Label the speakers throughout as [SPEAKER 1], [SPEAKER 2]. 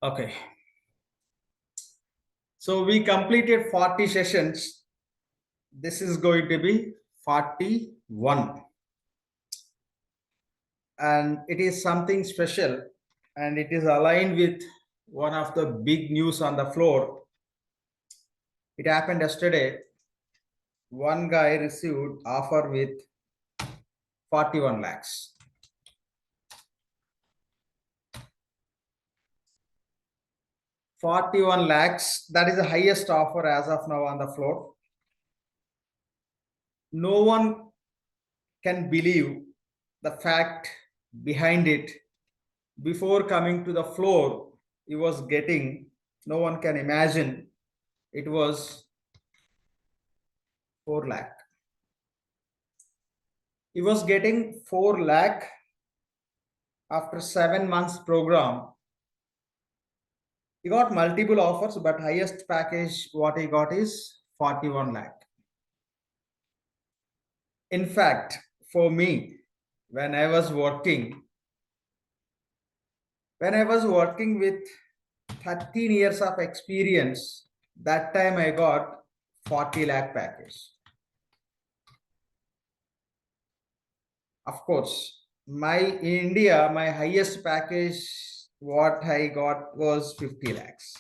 [SPEAKER 1] Okay. So we completed 40 sessions. This is going to be 41. And it is something special, and it is aligned with one of the big news on the floor. It happened yesterday. One guy received offer with 41 lakhs. $41 lakhs, that is the highest offer as of now on the floor. No one can believe the fact behind it. Before coming to the floor, he was getting, no one can imagine, it was 4 lakh. He was getting 4 lakh after 7 months program. He got multiple offers, but highest package what he got is 41 lakh. In fact, for me, when I was working with 13 years of experience, that time I got 40 lakh package. Of course, in India, my highest package, what I got was 50 lakhs.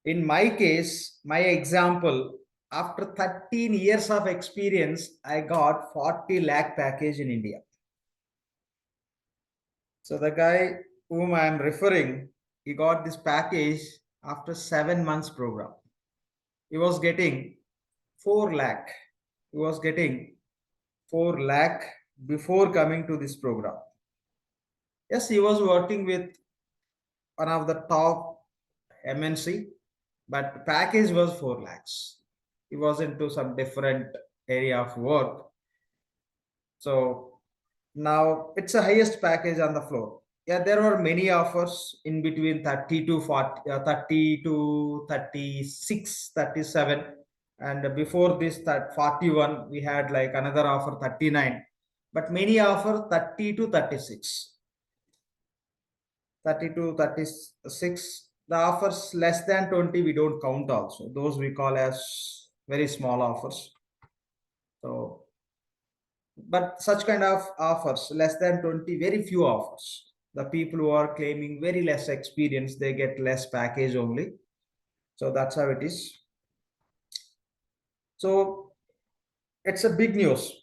[SPEAKER 1] In my case, my example, after 13 years of experience, I got 40 lakh package in India. So the guy whom I am referring, he got this package after 7 months program. He was getting 4 lakh. He was getting 4 lakh before coming to this program. Yes, he was working with one of the top MNC, but package was 4 lakhs. He was into some different area of work. So now it's the highest package on the floor. Yeah, there were many offers in between 30 to 40, 30 to 36, 37. And before this, that 41, we had like another offer 39. But many offer 30 to 36. 30 to 36. The offers less than 20, we don't count also. Those we call as very small offers. So, but such kind of offers, less than 20, very few offers. The people who are claiming very less experience, they get less package only. So that's how it is. So it's a big news.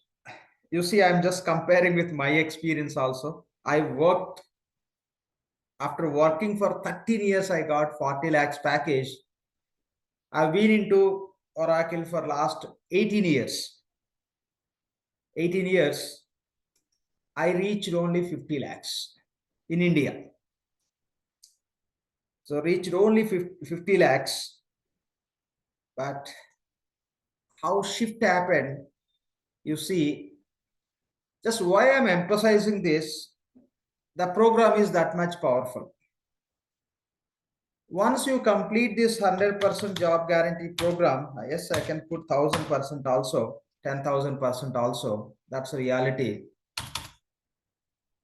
[SPEAKER 1] You see, I'm just comparing with my experience also. After working for 13 years, I got 40 lakhs package. I've been into Oracle for last 18 years. 18 years, I reached only 50 lakhs in India. So reached only 50 lakhs. But how shift happened, you see, just why I'm emphasizing this, the program is that much powerful. Once you complete this 100% job guarantee program, yes, I can put 1000% also, 10,000% also. That's a reality.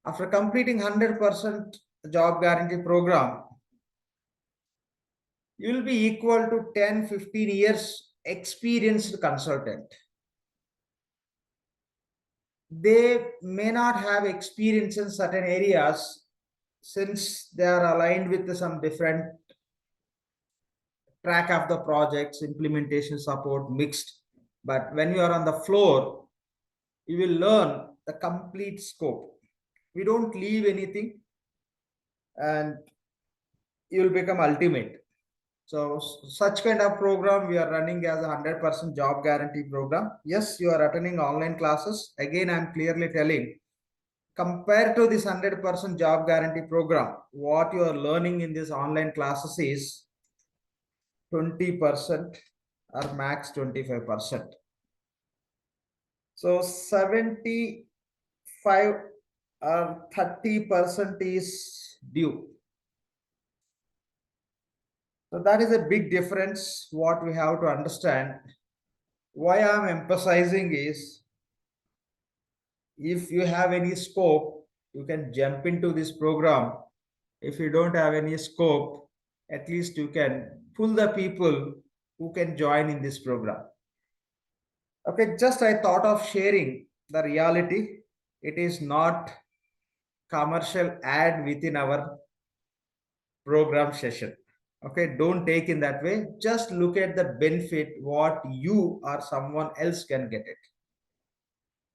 [SPEAKER 1] After completing 100% job guarantee program, you will be equal to 10-15 years experienced consultant. They may not have experience in certain areas since they are aligned with some different track of the projects, implementation support, mixed. But when you are on the floor, you will learn the complete scope. We don't leave anything, and you will become ultimate. So such kind of program we are running as a 100% job guarantee program. Yes, you are attending online classes. Again, I'm clearly telling, compared to this 100% job guarantee program, what you are learning in this online classes is 20% or max 25%. So 75 or 30% is due. So that is a big difference. What we have to understand. Why I'm emphasizing is, if you have any scope, you can jump into this program. If you don't have any scope, at least you can pull the people who can join in this program. Okay, just I thought of sharing the reality. It is not commercial ad within our program session. Okay, don't take in that way. Just look at the benefit what you or someone else can get it.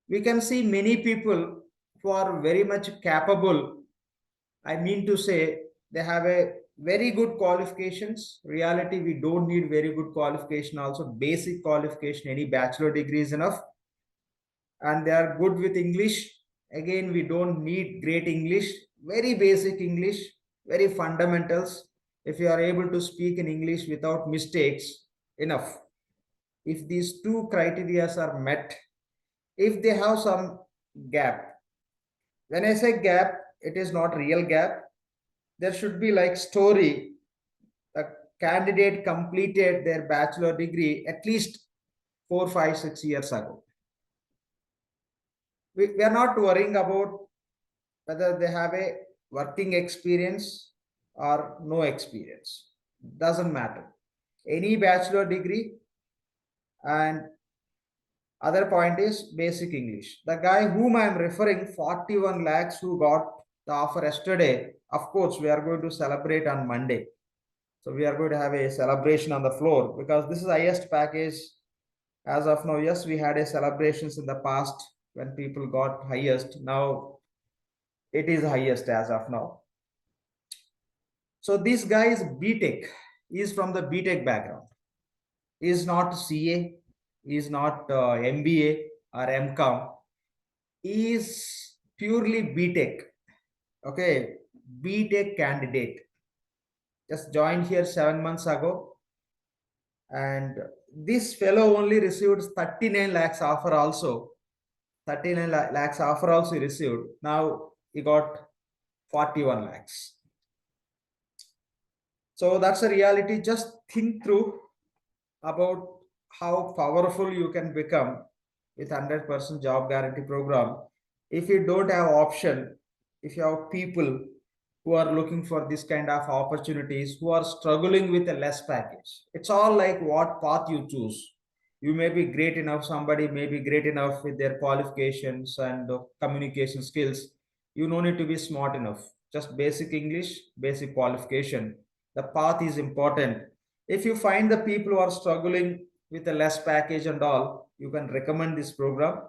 [SPEAKER 1] We can see many people who are very much capable. I mean to say, they have a very good qualifications. Reality, we don't need very good qualification. Also, basic qualification, any bachelor degree is enough. And they are good with English. Again, we don't need great English, very basic English, very fundamentals. If you are able to speak in English without mistakes, enough. If these two criteria are met, if they have some gap, when I say gap, it is not real gap. There should be like story. A candidate completed their bachelor degree at least 4, 5, 6 years ago. We are not worrying about whether they have a working experience or no experience. Doesn't matter. Any bachelor degree, and other point is basic English. The guy whom I am referring, 41 lakhs, who got the offer yesterday, of course, we are going to celebrate on Monday. So we are going to have a celebration on the floor because this is the highest package as of now. Yes, we had a celebrations in the past when people got highest. Now it is highest as of now. So this guy is BTech. He is from the BTech background. He is not CA. He is not MBA or MCOM. He is purely BTech. Okay, BTech candidate. Just joined here 7 months ago. And this fellow only received 39 lakhs offer also. 39 lakhs offer also he received. Now he got 41 lakhs. So that's a reality. Just think through about how powerful you can become with 100% job guarantee program. If you don't have option, if you have people who are looking for this kind of opportunities, who are struggling with a less package, it's all like what path you choose. You may be great enough, somebody may be great enough with their qualifications and communication skills. You no need to be smart enough. Just basic English, basic qualification. The path is important. If you find the people who are struggling with a less package and all, you can recommend this program.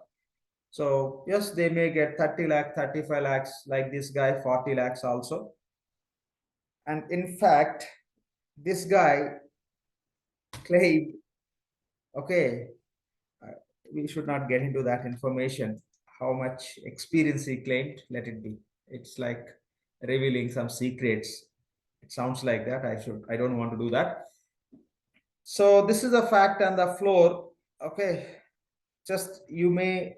[SPEAKER 1] So yes, they may get 30 lakh, 35 lakhs, like this guy, 40 lakhs also. And in fact, this guy claimed, okay, we should not get into that information, how much experience he claimed, let it be. It's like revealing some secrets. It sounds like that. I don't want to do that. So this is a fact on the floor. Okay, just you may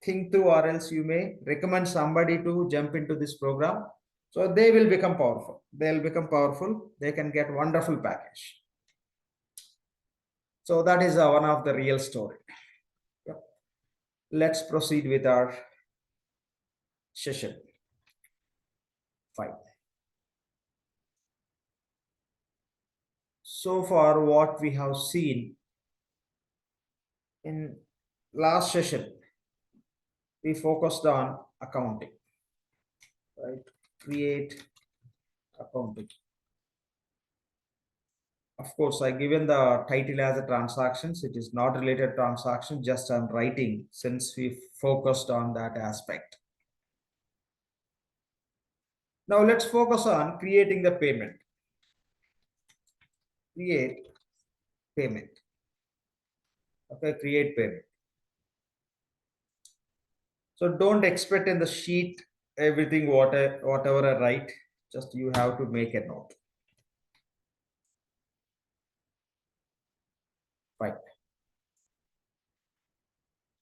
[SPEAKER 1] think through, or else you may recommend somebody to jump into this program. So they will become powerful. They'll become powerful. They can get wonderful package. So that is one of the real story. Yep. Let's proceed with our session 5. So far, what we have seen in last session, we focused on accounting, right? Create accounting. Of course, I given the title as a transactions. It is not related transaction, just I'm writing since we focused on that aspect. Now let's focus on creating the payment. Create payment. Okay, create payment. So don't expect in the sheet everything whatever I write. Just you have to make a note. Fine.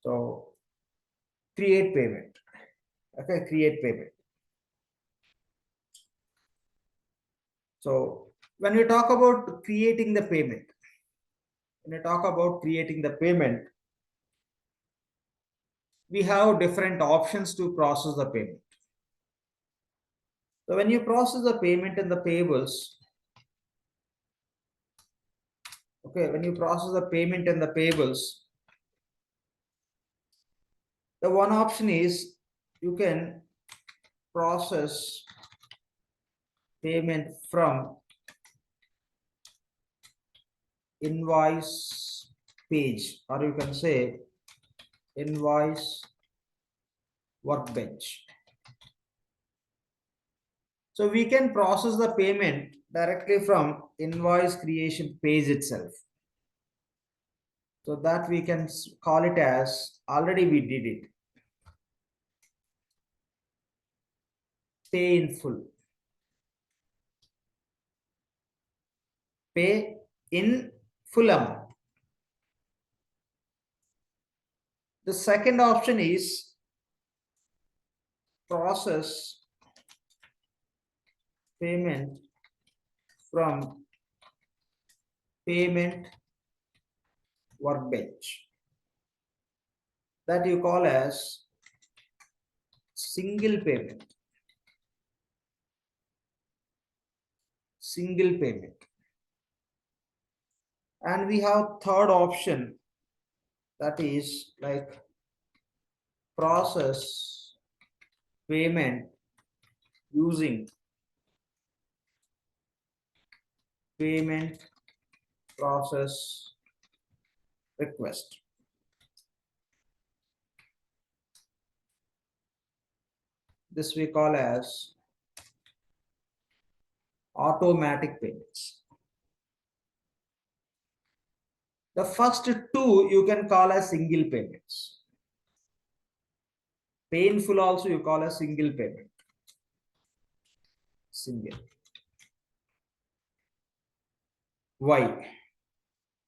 [SPEAKER 1] So create payment. Okay, create payment. So when we talk about creating the payment, when we talk about creating the payment, we have different options to process the payment. So when you process the payment in the payables, okay, when you process the payment in the payables, the one option is you can process payment from invoice page, or you can say invoice workbench. So we can process the payment directly from invoice creation page itself. So that we can call it as, already we did it, pay in full. Pay in full amount. The second option is process payment from payment workbench, that you call as single payment. Single payment. And we have third option, that is like process payment using payment process request. This we call as automatic payments. The first two you can call as single payments. Painful also you call as single payment. Single. Why?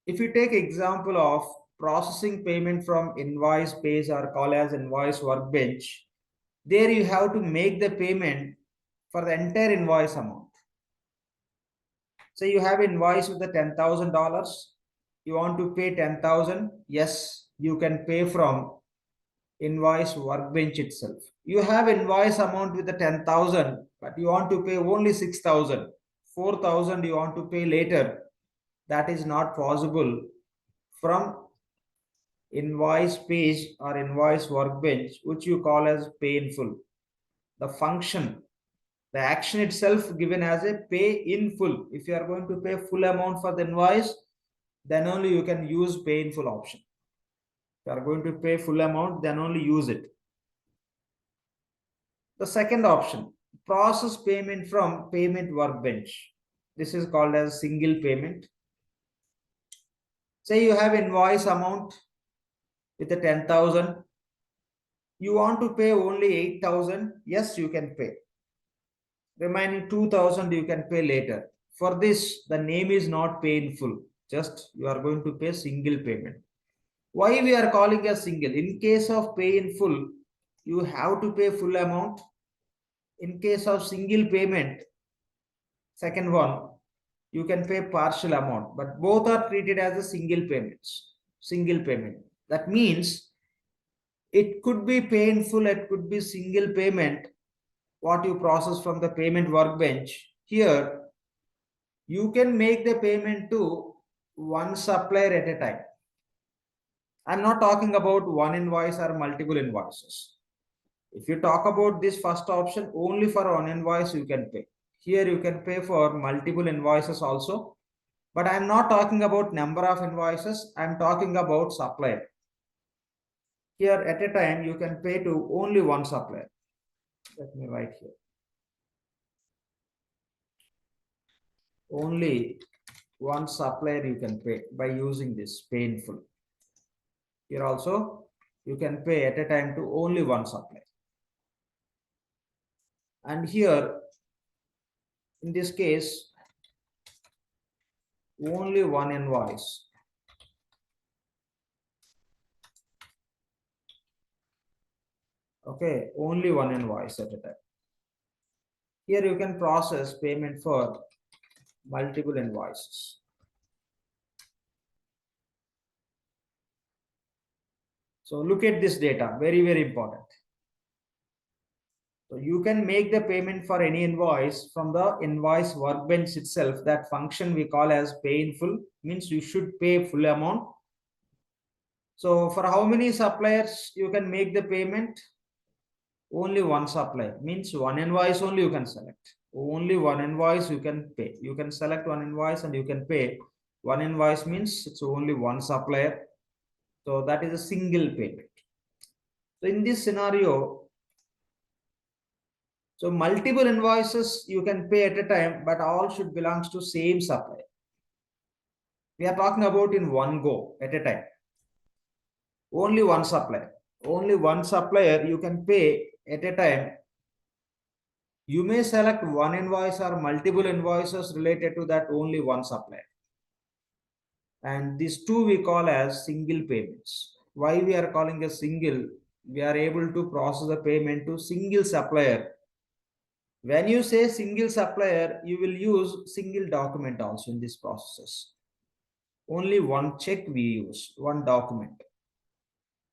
[SPEAKER 1] If you take example of processing payment from invoice page, or call as invoice workbench, there you have to make the payment for the entire invoice amount. So you have invoice with the $10,000. You want to pay 10,000. Yes, you can pay from invoice workbench itself. You have invoice amount with the 10,000, but you want to pay only 6,000. 4,000 you want to pay later. That is not possible from invoice page or invoice workbench, which you call as pay in full. The function, the action itself given as a pay in full. If you are going to pay full amount for the invoice, then only you can use pay in full option. If you are going to pay full amount, then only use it. The second option, process payment from payment workbench. This is called as single payment. Say you have invoice amount with the 10,000. You want to pay only 8,000. Yes, you can pay. Remaining 2,000 you can pay later. For this, the name is not pay in full. Just you are going to pay single payment. Why we are calling a single? In case of pay in full, you have to pay full amount. In case of single payment, second one, you can pay partial amount, but both are treated as a single payments. Single payment. That means it could be pay in full, it could be single payment, what you process from the payment workbench. Here, you can make the payment to one supplier at a time. I'm not talking about one invoice or multiple invoices. If you talk about this first option, only for one invoice you can pay. Here you can pay for multiple invoices also. But I'm not talking about number of invoices. I'm talking about supplier. Here at a time, you can pay to only one supplier. Let me write here. Only one supplier you can pay by using this pay in full. Here also, you can pay at a time to only one supplier. And here, in this case, only one invoice. Okay, only one invoice at a time. Here you can process payment for multiple invoices. So look at this data, very, very important. So you can make the payment for any invoice from the invoice workbench itself. That function we call as pay in full, means you should pay full amount. So for how many suppliers you can make the payment? Only one supplier, means one invoice only you can select. Only one invoice you can pay. You can select one invoice and you can pay. One invoice means it's only one supplier. So that is a single payment. So in this scenario, so multiple invoices you can pay at a time, but all should belongs to same supplier. We are talking about in one go at a time. Only one supplier. Only one supplier you can pay at a time. You may select one invoice or multiple invoices related to that only one supplier. And these two we call as single payments. Why we are calling a single? We are able to process the payment to single supplier. When you say single supplier, you will use single document also in this processes. Only one check we use, one document.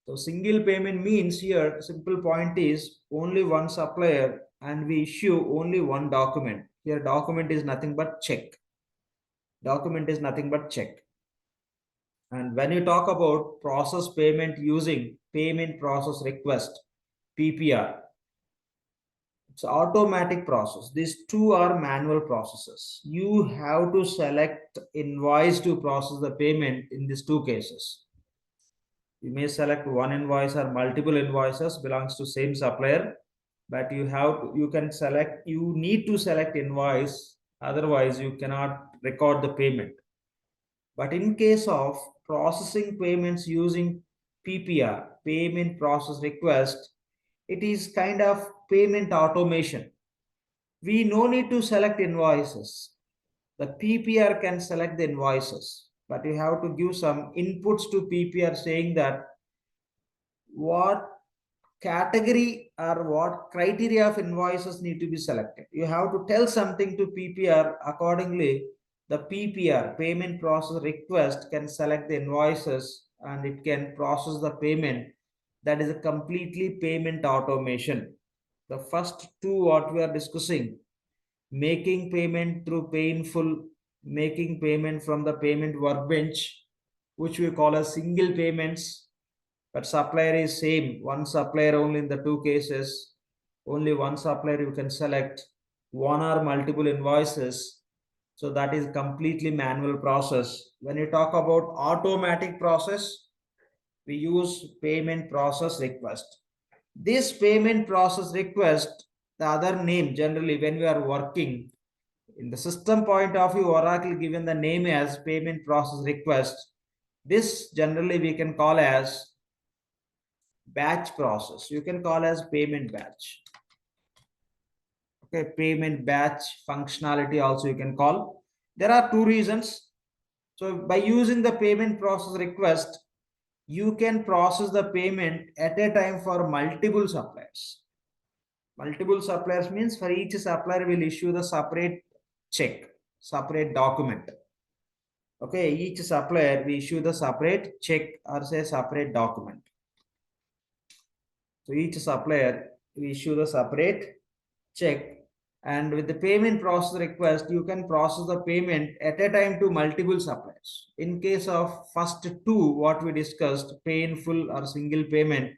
[SPEAKER 1] So single payment means here, simple point is only one supplier and we issue only one document. Here document is nothing but check. Document is nothing but check. And when you talk about process payment using payment process request, PPR, it's automatic process. These two are manual processes. You have to select invoice to process the payment in these two cases. You may select one invoice or multiple invoices belongs to same supplier, but you need to select invoice, otherwise you cannot record the payment. But in case of processing payments using PPR, payment process request, it is kind of payment automation. We no need to select invoices. The PPR can select the invoices, but you have to give some inputs to PPR saying that what category or what criteria of invoices need to be selected. You have to tell something to PPR. Accordingly, the PPR, payment process request, can select the invoices and it can process the payment. That is a completely payment automation. The first two what we are discussing, making payment through pay in full, making payment from the payment workbench, which we call as single payments, but supplier is same, one supplier only in the two cases. Only one supplier you can select, one or multiple invoices. So that is completely manual process. When you talk about automatic process, we use payment process request. This payment process request, the other name generally when we are working in the system point of view, Oracle given the name as payment process request. This generally we can call as batch process. You can call as payment batch. Okay, payment batch functionality also you can call. There are two reasons. So by using the payment process request, you can process the payment at a time for multiple suppliers. Multiple suppliers means for each supplier will issue the separate check, separate document. Okay, each supplier we issue the separate check or say separate document. So each supplier we issue the separate check, and with the payment process request you can process the payment at a time to multiple suppliers. In case of first two what we discussed, pay in full or single payment,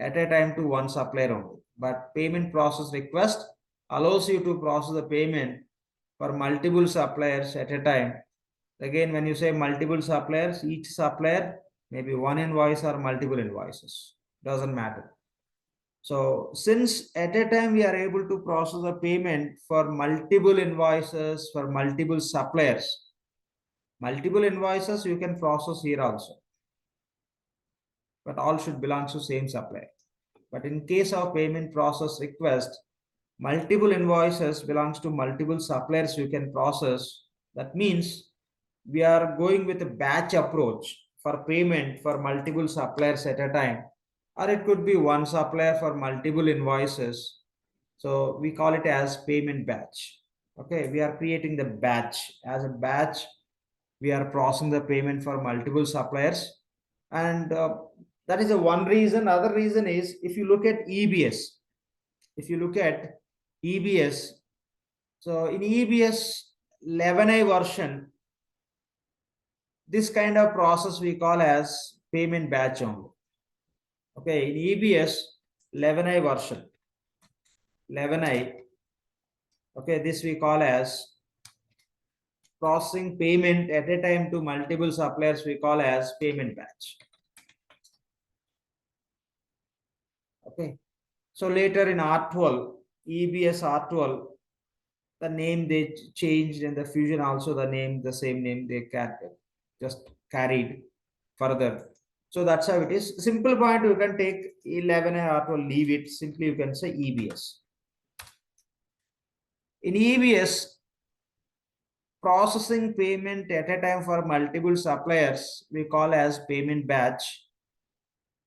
[SPEAKER 1] at a time to one supplier only, but payment process request allows you to process the payment for multiple suppliers at a time. Again, when you say multiple suppliers, each supplier maybe one invoice or multiple invoices, doesn't matter. So since at a time we are able to process a payment for multiple invoices for multiple suppliers, multiple invoices you can process here also, but all should belong to same supplier. But in case of payment process request, multiple invoices belongs to multiple suppliers you can process. That means we are going with a batch approach for payment for multiple suppliers at a time, or it could be one supplier for multiple invoices. So we call it as payment batch. Okay, we are creating the batch. As a batch, we are processing the payment for multiple suppliers. And That is the one reason. Other reason is if you look at EBS, so in EBS 11i version, this kind of process we call as payment batch only. Okay, in EBS 11i version, 11i, okay, this we call as processing payment at a time to multiple suppliers, we call as payment batch. Okay, so later in R12, EBS R12, the name they changed, and the Fusion also the name, the same name they just carried further. So that's how it is. Simple point, you can take 11 or leave it. Simply you can say EBS. In EBS, processing payment at a time for multiple suppliers, we call as payment batch.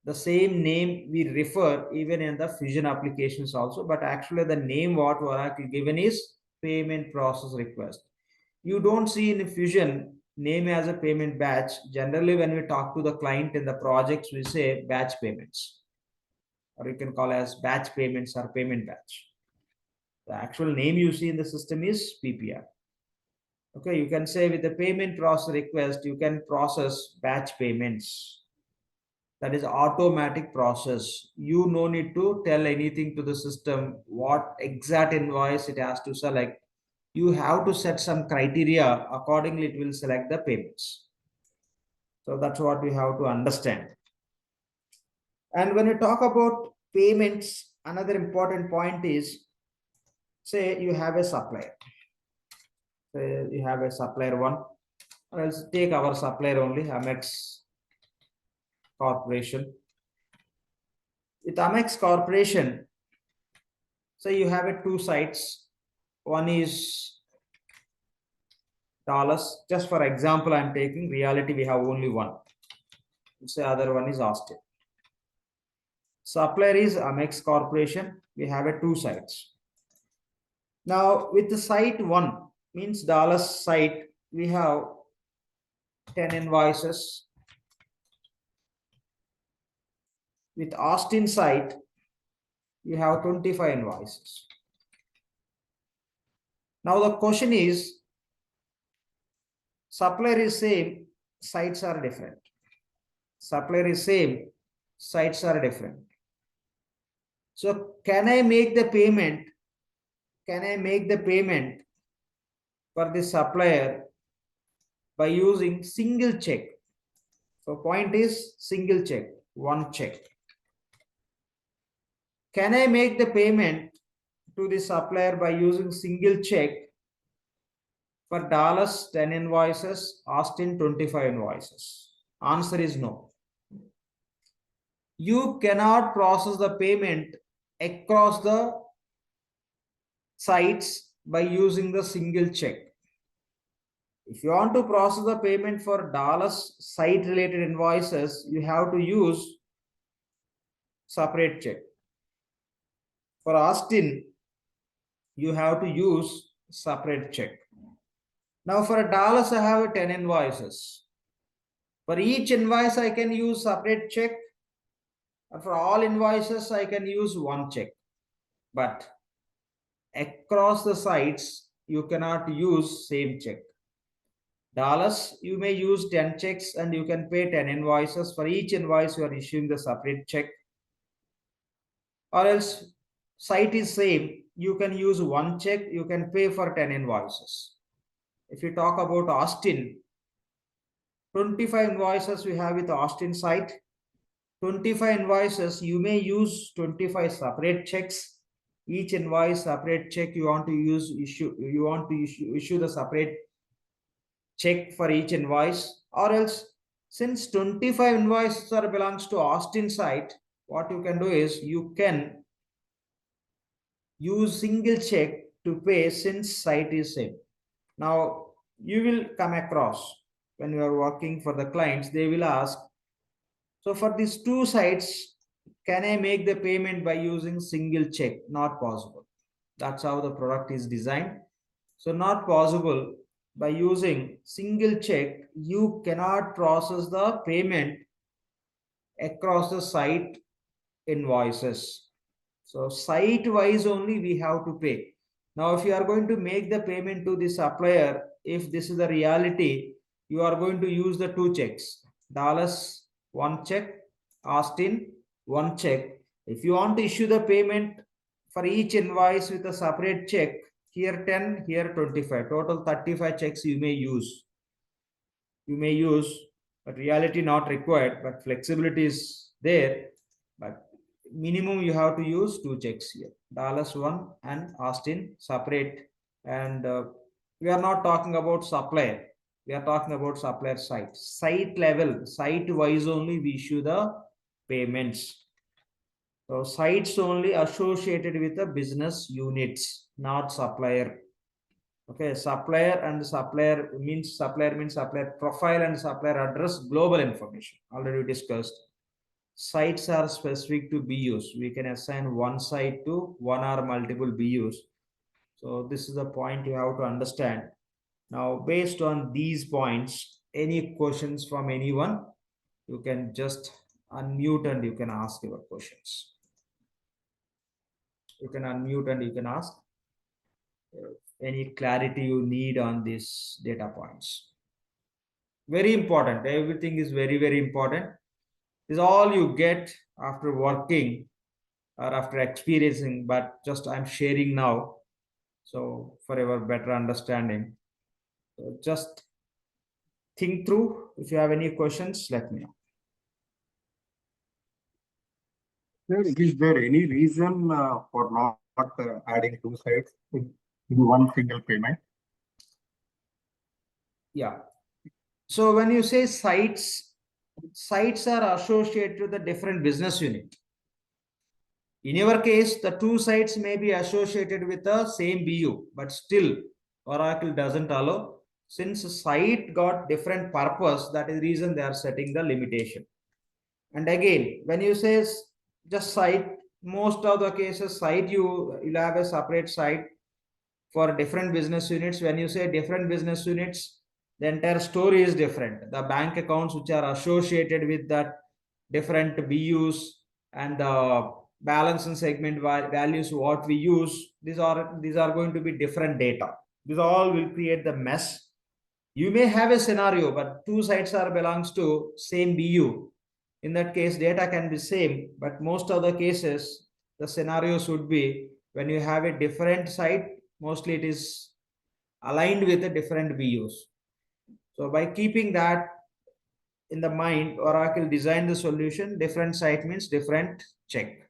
[SPEAKER 1] The same name we refer even in the Fusion applications also, but actually the name what Oracle given is payment process request. You don't see in Fusion name as a payment batch. Generally, when we talk to the client in the projects, we say batch payments, or you can call as batch payments or payment batch. The actual name you see in the system is PPR. Okay, you can say with the payment process request, you can process batch payments. That is automatic process. You no need to tell anything to the system what exact invoice it has to select. You have to set some criteria, accordingly it will select the payments. So that's what we have to understand. And when we talk about payments, another important point is, say you have a supplier. Say you have a supplier one, or else take our supplier only, Amex Corporation. With Amex Corporation, say you have a two sites. One is Dallas. Just for example, I'm taking. Reality, we have only one. Say other one is Austin. Supplier is Amex Corporation. We have a two sites. Now with the site one, means Dallas site, we have 10 invoices. With Austin site, we have 25 invoices. Now the question is, supplier is same, sites are different. Supplier is same, sites are different. So can I make the payment? Can I make the payment for the supplier by using single check? So point is single check, one check. Can I make the payment to the supplier by using single check for Dallas 10 invoices, Austin 25 invoices? Answer is no. You cannot process the payment across the sites by using the single check. If you want to process the payment for Dallas site related invoices, you have to use separate check. For Austin, you have to use separate check. Now for Dallas, I have 10 invoices. For each invoice, I can use separate check. And for all invoices, I can use one check. But across the sites, you cannot use same check. Dallas, you may use 10 checks and you can pay 10 invoices. For each invoice, you are issuing the separate check. Or else, site is same. You can use one check. You can pay for 10 invoices. If you talk about Austin, 25 invoices we have with Austin site. 25 invoices, you may use 25 separate checks. Each invoice separate check you want to issue the separate check for each invoice. Or else, since 25 invoices belongs to Austin site, what you can do is you can use single check to pay since site is same. Now you will come across when you are working for the clients, they will ask, so for these two sites, can I make the payment by using single check? Not possible. That's how the product is designed. So not possible. By using single check, you cannot process the payment across the site invoices. So site wise only we have to pay. Now, if you are going to make the payment to the supplier, if this is the reality, you are going to use the two checks. Dallas, one check, Austin, one check. If you want to issue the payment for each invoice with a separate check, here 10, here 25, total 35 checks you may use. But reality not required, but flexibility is there. But minimum you have to use two checks here, Dallas one and Austin separate. And we are not talking about supplier, we are talking about supplier site level, site wise only we issue the payments. So sites only associated with the business units, not supplier. Okay, supplier means supplier profile and supplier address, global information already discussed. Sites are specific to BUs. We can assign one site to one or multiple BUs. So this is the point you have to understand. Now, based on these points, any questions from anyone, you can just unmute and you can ask your questions. You can unmute and you can ask any clarity you need on these data points. Very important. Everything is very, very important. This is all you get after working or after experiencing, but just I'm sharing now. So for your better understanding, so just think through. If you have any questions, let me know.
[SPEAKER 2] Is there any reason for not adding two sites in one single payment?
[SPEAKER 1] Yeah. So when you say sites are associated with a different business unit. In your case, the two sites may be associated with the same BU, but still Oracle doesn't allow. Since site got different purpose, that is the reason they are setting the limitation. And again, when you say just site, most of the cases site you'll have a separate site for different business units. When you say different business units, the entire story is different. The bank accounts which are associated with that different BUs and the balance and segment values what we use, these are going to be different data. This all will create the mess. You may have a scenario, but two sites are belongs to same BU. In that case, data can be same, but most of the cases, the scenarios would be when you have a different site, mostly it is aligned with the different BUs. So by keeping that in the mind, Oracle designed the solution. Different site means different check.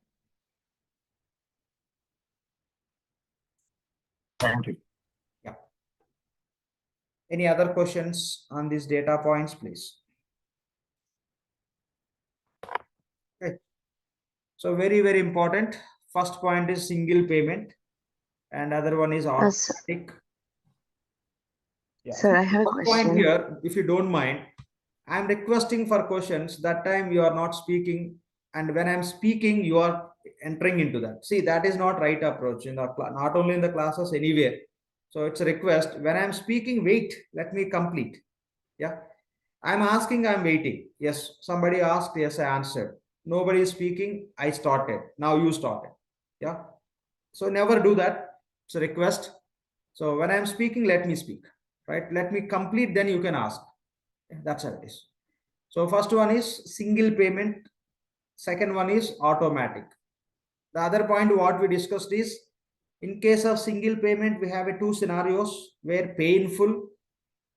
[SPEAKER 2] Thank you.
[SPEAKER 1] Yeah. Any other questions on these data points, please? Okay. So very, very important. First point is single payment, and other one is automatic.
[SPEAKER 3] Yeah. Sir, I have a question.
[SPEAKER 1] Point here, if you don't mind, I'm requesting for questions. That time you are not speaking, and when I'm speaking, you are entering into that. See, that is not right approach in the not only in the classes, anywhere. So it's a request. When I'm speaking, wait, let me complete. Yeah. I'm asking, I'm waiting. Yes, somebody asked, yes, I answered. Nobody is speaking, I started. Now you started. Yeah. So never do that. It's a request. So when I'm speaking, let me speak. Right? Let me complete, then you can ask. That's how it is. So first one is single payment. Second one is automatic. The other point what we discussed is, in case of single payment, we have two scenarios where pay in full,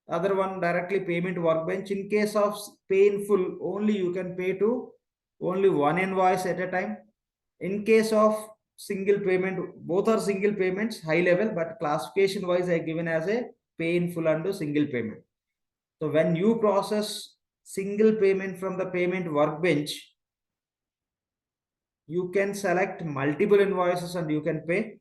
[SPEAKER 1] other one directly payment workbench. In case of pay in full, only you can pay to only one invoice at a time. In case of single payment, both are single payments, high level, but classification wise I given as a pay in full and single payment. So when you process single payment from the payment workbench, you can select multiple invoices and you can pay.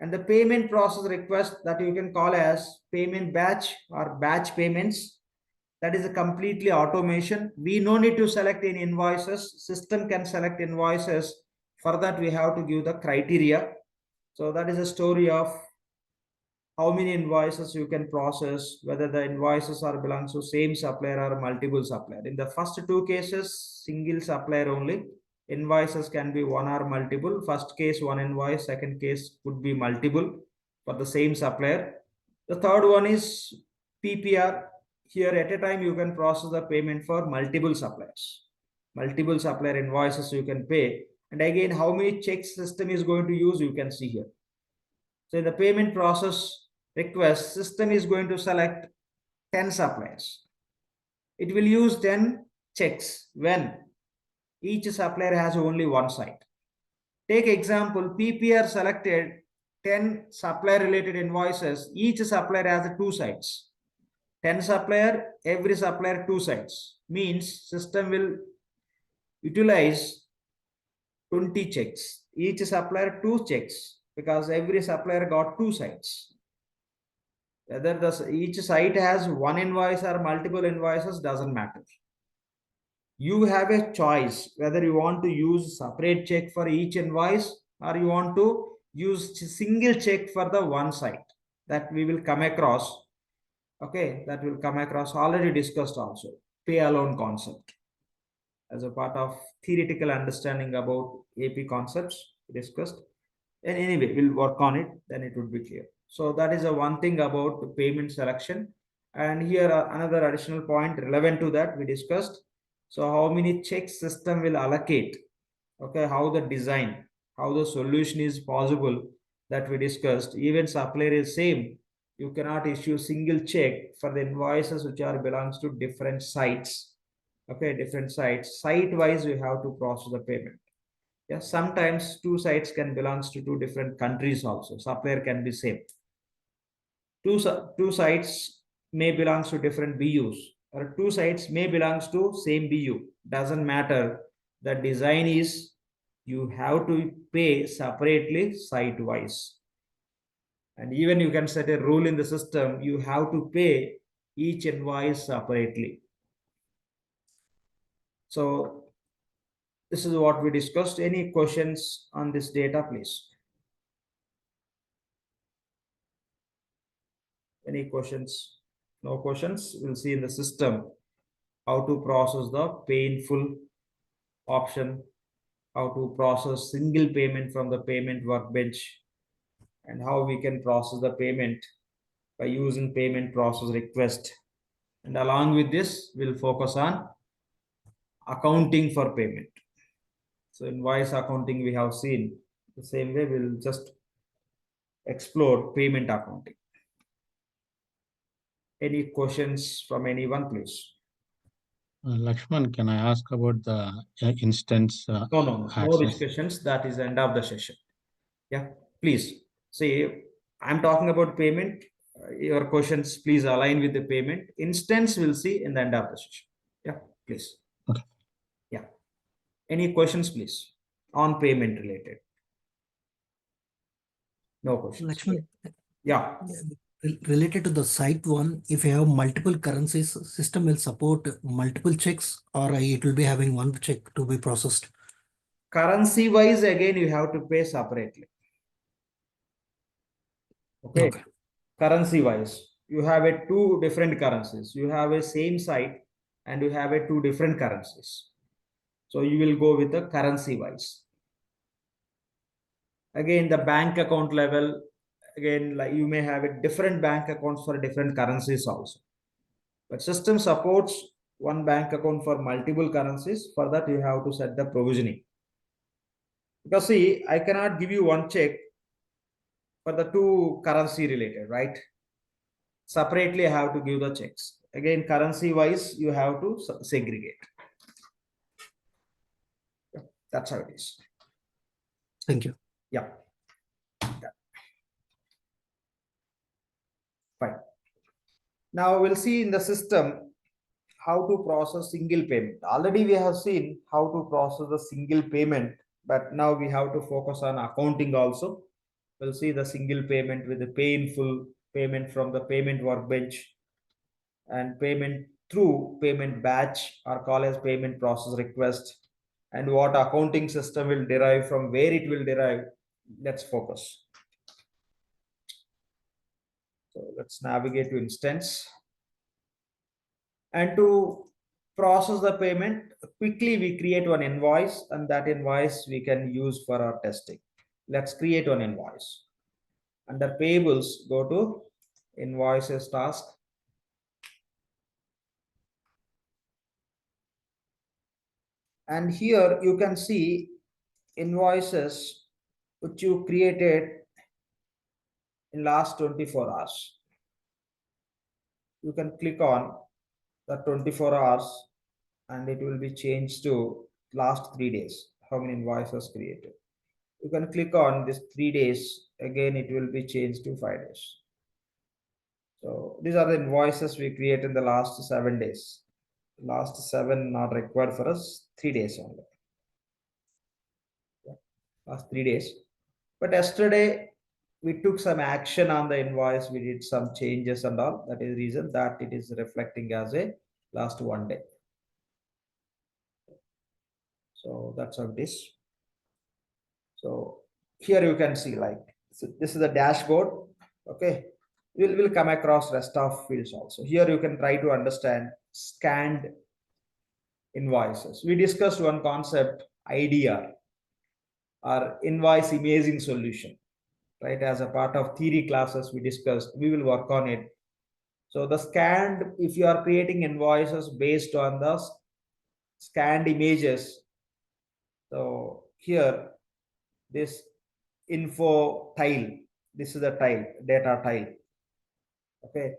[SPEAKER 1] And the payment process request that you can call as payment batch or batch payments, that is a completely automation. We no need to select any invoices. System can select invoices. For that, we have to give the criteria. So that is a story of how many invoices you can process, whether the invoices are belongs to same supplier or multiple supplier. In the first two cases, single supplier only. Invoices can be one or multiple. First case, one invoice. Second case could be multiple for the same supplier. The third one is PPR. Here at a time, you can process the payment for multiple suppliers. Multiple supplier invoices you can pay. And again, how many checks system is going to use, you can see here. So in the payment process request, system is going to select 10 suppliers. It will use 10 checks when each supplier has only one site. Take example, PPR selected 10 supplier related invoices. Each supplier has 2 sites. 10 supplier, every supplier 2 sites. Means system will utilize 20 checks. Each supplier 2 checks because every supplier got 2 sites. Whether each site has one invoice or multiple invoices doesn't matter. You have a choice whether you want to use separate check for each invoice or you want to use single check for the one site. That we will come across. Okay, that will come across, already discussed also, pay alone concept as a part of theoretical understanding about AP concepts discussed. And anyway, we'll work on it, then it would be clear. So that is a one thing about the payment selection. And here another additional point relevant to that we discussed. So how many checks system will allocate? Okay, how the design, how the solution is possible, that we discussed. Even supplier is same. You cannot issue single check for the invoices which are belongs to different sites. Okay, different sites. Site wise, you have to process the payment. Yeah, sometimes 2 sites can belongs to 2 different countries also. Supplier can be same. Two sites may belongs to different BUs, or 2 sites may belongs to same BU. Doesn't matter. The design is you have to pay separately site wise. And even you can set a rule in the system, you have to pay each invoice separately. So this is what we discussed. Any questions on this data, please? Any questions? No questions. We'll see in the system how to process the painful option, how to process single payment from the payment workbench, and how we can process the payment by using payment process request. And along with this, we'll focus on accounting for payment. So invoice accounting we have seen. The same way we'll just explore payment accounting. Any questions from anyone, please?
[SPEAKER 4] Lakshman, can I ask about the instance?
[SPEAKER 1] No
[SPEAKER 4] access?
[SPEAKER 1] discussions. That is the end of the session. Yeah, please. See, I'm talking about payment. Your questions, please align with the payment. Instance we'll see in the end of the session. Yeah, please.
[SPEAKER 4] Okay.
[SPEAKER 1] Yeah. Any questions, please, on payment related? No questions.
[SPEAKER 5] Lakshman,
[SPEAKER 1] Yeah.
[SPEAKER 5] related to the site one, if you have multiple currencies, system will support multiple checks, or it will be having one check to be processed.
[SPEAKER 1] Currency wise, again, you have to pay separately. Okay. Currency wise, you have a 2 different currencies. You have a same site and you have a 2 different currencies. So you will go with the currency wise. Again, the bank account level, again, like you may have a different bank accounts for different currencies also. But system supports one bank account for multiple currencies. For that, you have to set the provisioning. Because see, I cannot give you one check for the 2 currency related, right? Separately, I have to give the checks. Again, currency wise, you have to segregate. That's how it is.
[SPEAKER 5] Thank you.
[SPEAKER 1] Yeah. Fine. Now we'll see in the system how to process single payment. Already we have seen how to process the single payment, but now we have to focus on accounting also. We'll see the single payment with the painful payment from the payment workbench and payment through payment batch or call as payment process request, and what accounting system will derive from where it will derive. Let's focus. let's navigate to instance. And to process the payment, quickly we create one invoice, and that invoice we can use for our testing. Let's create one invoice. Under payables, go to invoices task. And here you can see invoices which you created in last 24 hours. You can click on the 24 hours and it will be changed to last 3 days, how many invoices created. You can click on this 3 days, again it will be changed to 5 days. So these are the invoices we create in the last 7 days. Last 7 not required for us, 3 days only. Last 3 days. But yesterday we took some action on the invoice, we did some changes and all. That is the reason that it is reflecting as a last 1 day. So that's how it is. So here you can see, like, so this is the dashboard. Okay, we'll come across rest of fields also. Here you can try to understand scanned invoices. We discussed one concept, IDR, or invoice imaging solution, right? As a part of theory classes we discussed, we will work on it. So the scanned, if you are creating invoices based on the scanned images, so here this info tile, this is the tile, data tile. Okay,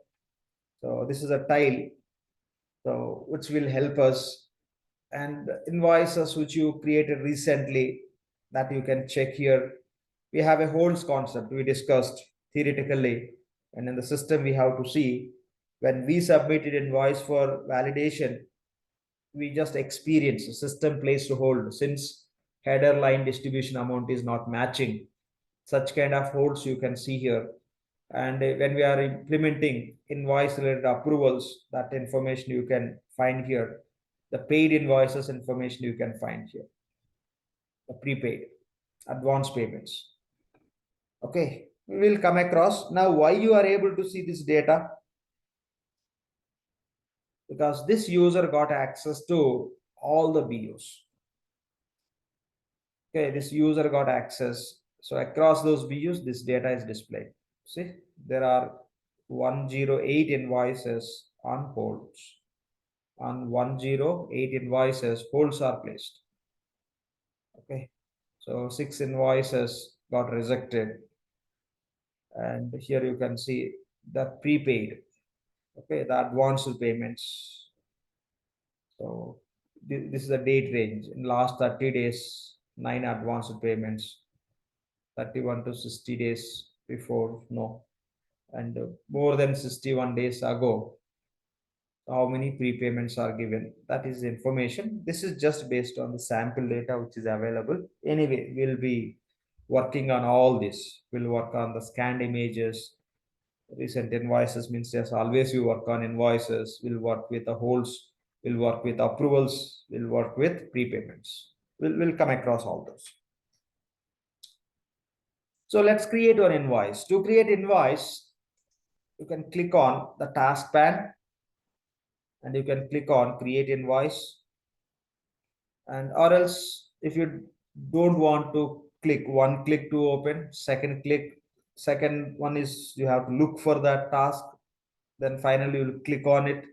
[SPEAKER 1] so this is a tile, so which will help us. And invoices which you created recently, that you can check here. We have a holds concept we discussed theoretically, and in the system we have to see when we submitted invoice for validation, we just experience the system placed to hold since header line distribution amount is not matching. Such kind of holds you can see here. And when we are implementing invoice related approvals, that information you can find here. The paid invoices information you can find here. The prepaid, advance payments. Okay, we will come across. Now, why you are able to see this data? Because this user got access to all the BUs. Okay, this user got access. So across those BUs, this data is displayed. See, there are 108 invoices on holds. On 108 invoices, holds are placed. Okay, so 6 invoices got rejected. And here you can see the prepaid. Okay, the advanced payments. So this is the date range. In last 30 days, 9 advanced payments. 31 to 60 days before, no. And more than 61 days ago, how many prepayments are given. That is information. This is just based on the sample data which is available. Anyway, we'll be working on all this. We'll work on the scanned images. Recent invoices means yes, always we work on invoices. We'll work with the holds. We'll work with approvals. We'll work with prepayments. We'll come across all those. So let's create an invoice. To create invoice, you can click on the task pane and you can click on create invoice. And or else if you don't want to click, one click to open, second one is you have to look for that task, then finally you'll click on it.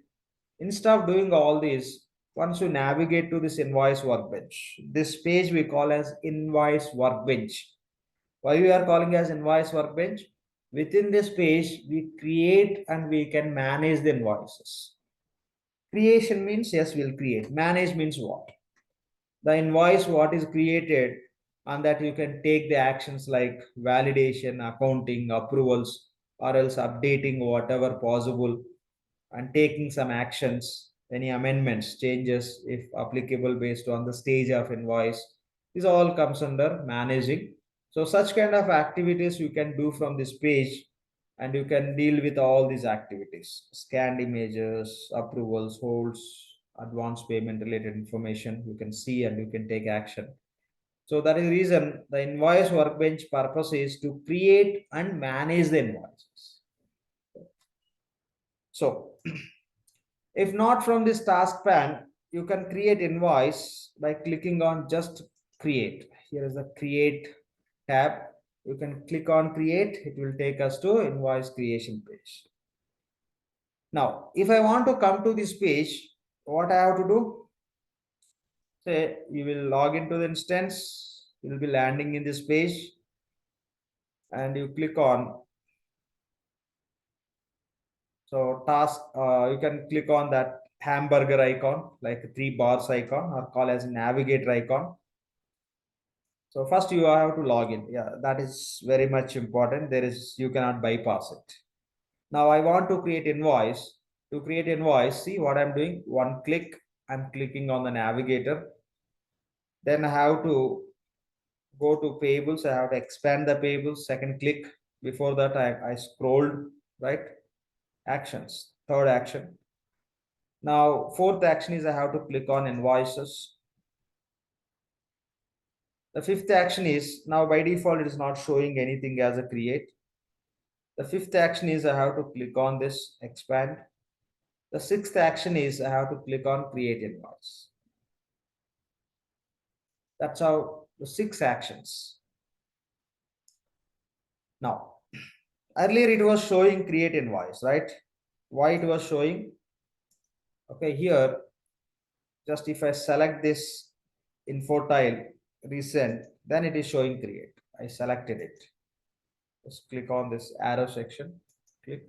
[SPEAKER 1] Instead of doing all these, once you navigate to this invoice workbench, this page we call as invoice workbench. Why we are calling as invoice workbench? Within this page, we create and we can manage the invoices. Creation means yes, we'll create. Manage means what? The invoice what is created, and that you can take the actions like validation, accounting, approvals, or else updating whatever possible, and taking some actions, any amendments, changes if applicable based on the stage of invoice. This all comes under managing. So such kind of activities you can do from this page, and you can deal with all these activities: scanned images, approvals, holds, advance payment related information you can see and you can take action. So that is the reason the invoice workbench purpose is to create and manage the invoices. So if not from this task pan, you can create invoice by clicking on just create. Here is the create tab. You can click on create. It will take us to invoice creation page. Now, if I want to come to this page, what I have to do? Say you will log into the instance. You will be landing in this page and you click on. So task, you can click on that hamburger icon, like 3 bars icon, or call as navigator icon. So first you have to log in. Yeah, that is very much important. You cannot bypass it. Now I want to create invoice. To create invoice, see what I'm doing. One click, I'm clicking on the navigator. Then I have to go to payables. I have to expand the payables. Second click. Before that, I scrolled, right? Actions. Third action. Now, fourth action is I have to click on invoices. The fifth action is now by default, it is not showing anything as a create. The fifth action is I have to click on this expand. The sixth action is I have to click on create invoice. That's how the 6 actions. Now, earlier it was showing create invoice, right? Why it was showing? Okay, here, just if I select this info tile recent, then it is showing create. I selected it. Just click on this arrow section. Click.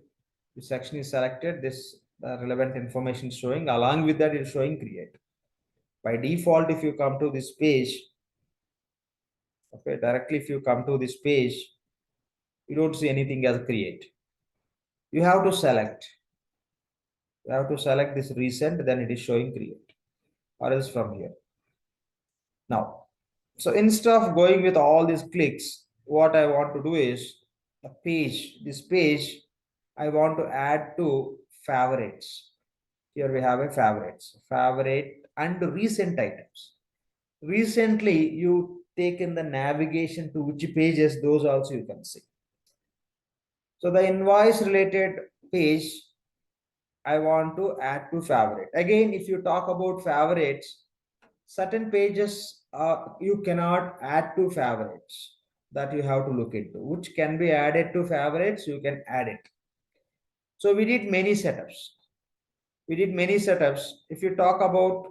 [SPEAKER 1] This section is selected. This relevant information is showing. Along with that, it is showing create. By default, if you come to this page, okay, directly if you come to this page, you don't see anything as create. You have to select. You have to select this recent, then it is showing create, or else from here. Now, so instead of going with all these clicks, what I want to do is a page. This page, I want to add to favorites. Here we have a favorites, favorite and recent items. Recently, you taken the navigation to which pages, those also you can see. So the invoice related page, I want to add to favorite. Again, if you talk about favorites, certain pages you cannot add to favorites, that you have to look into. Which can be added to favorites, you can add it. So we did many setups. If you talk about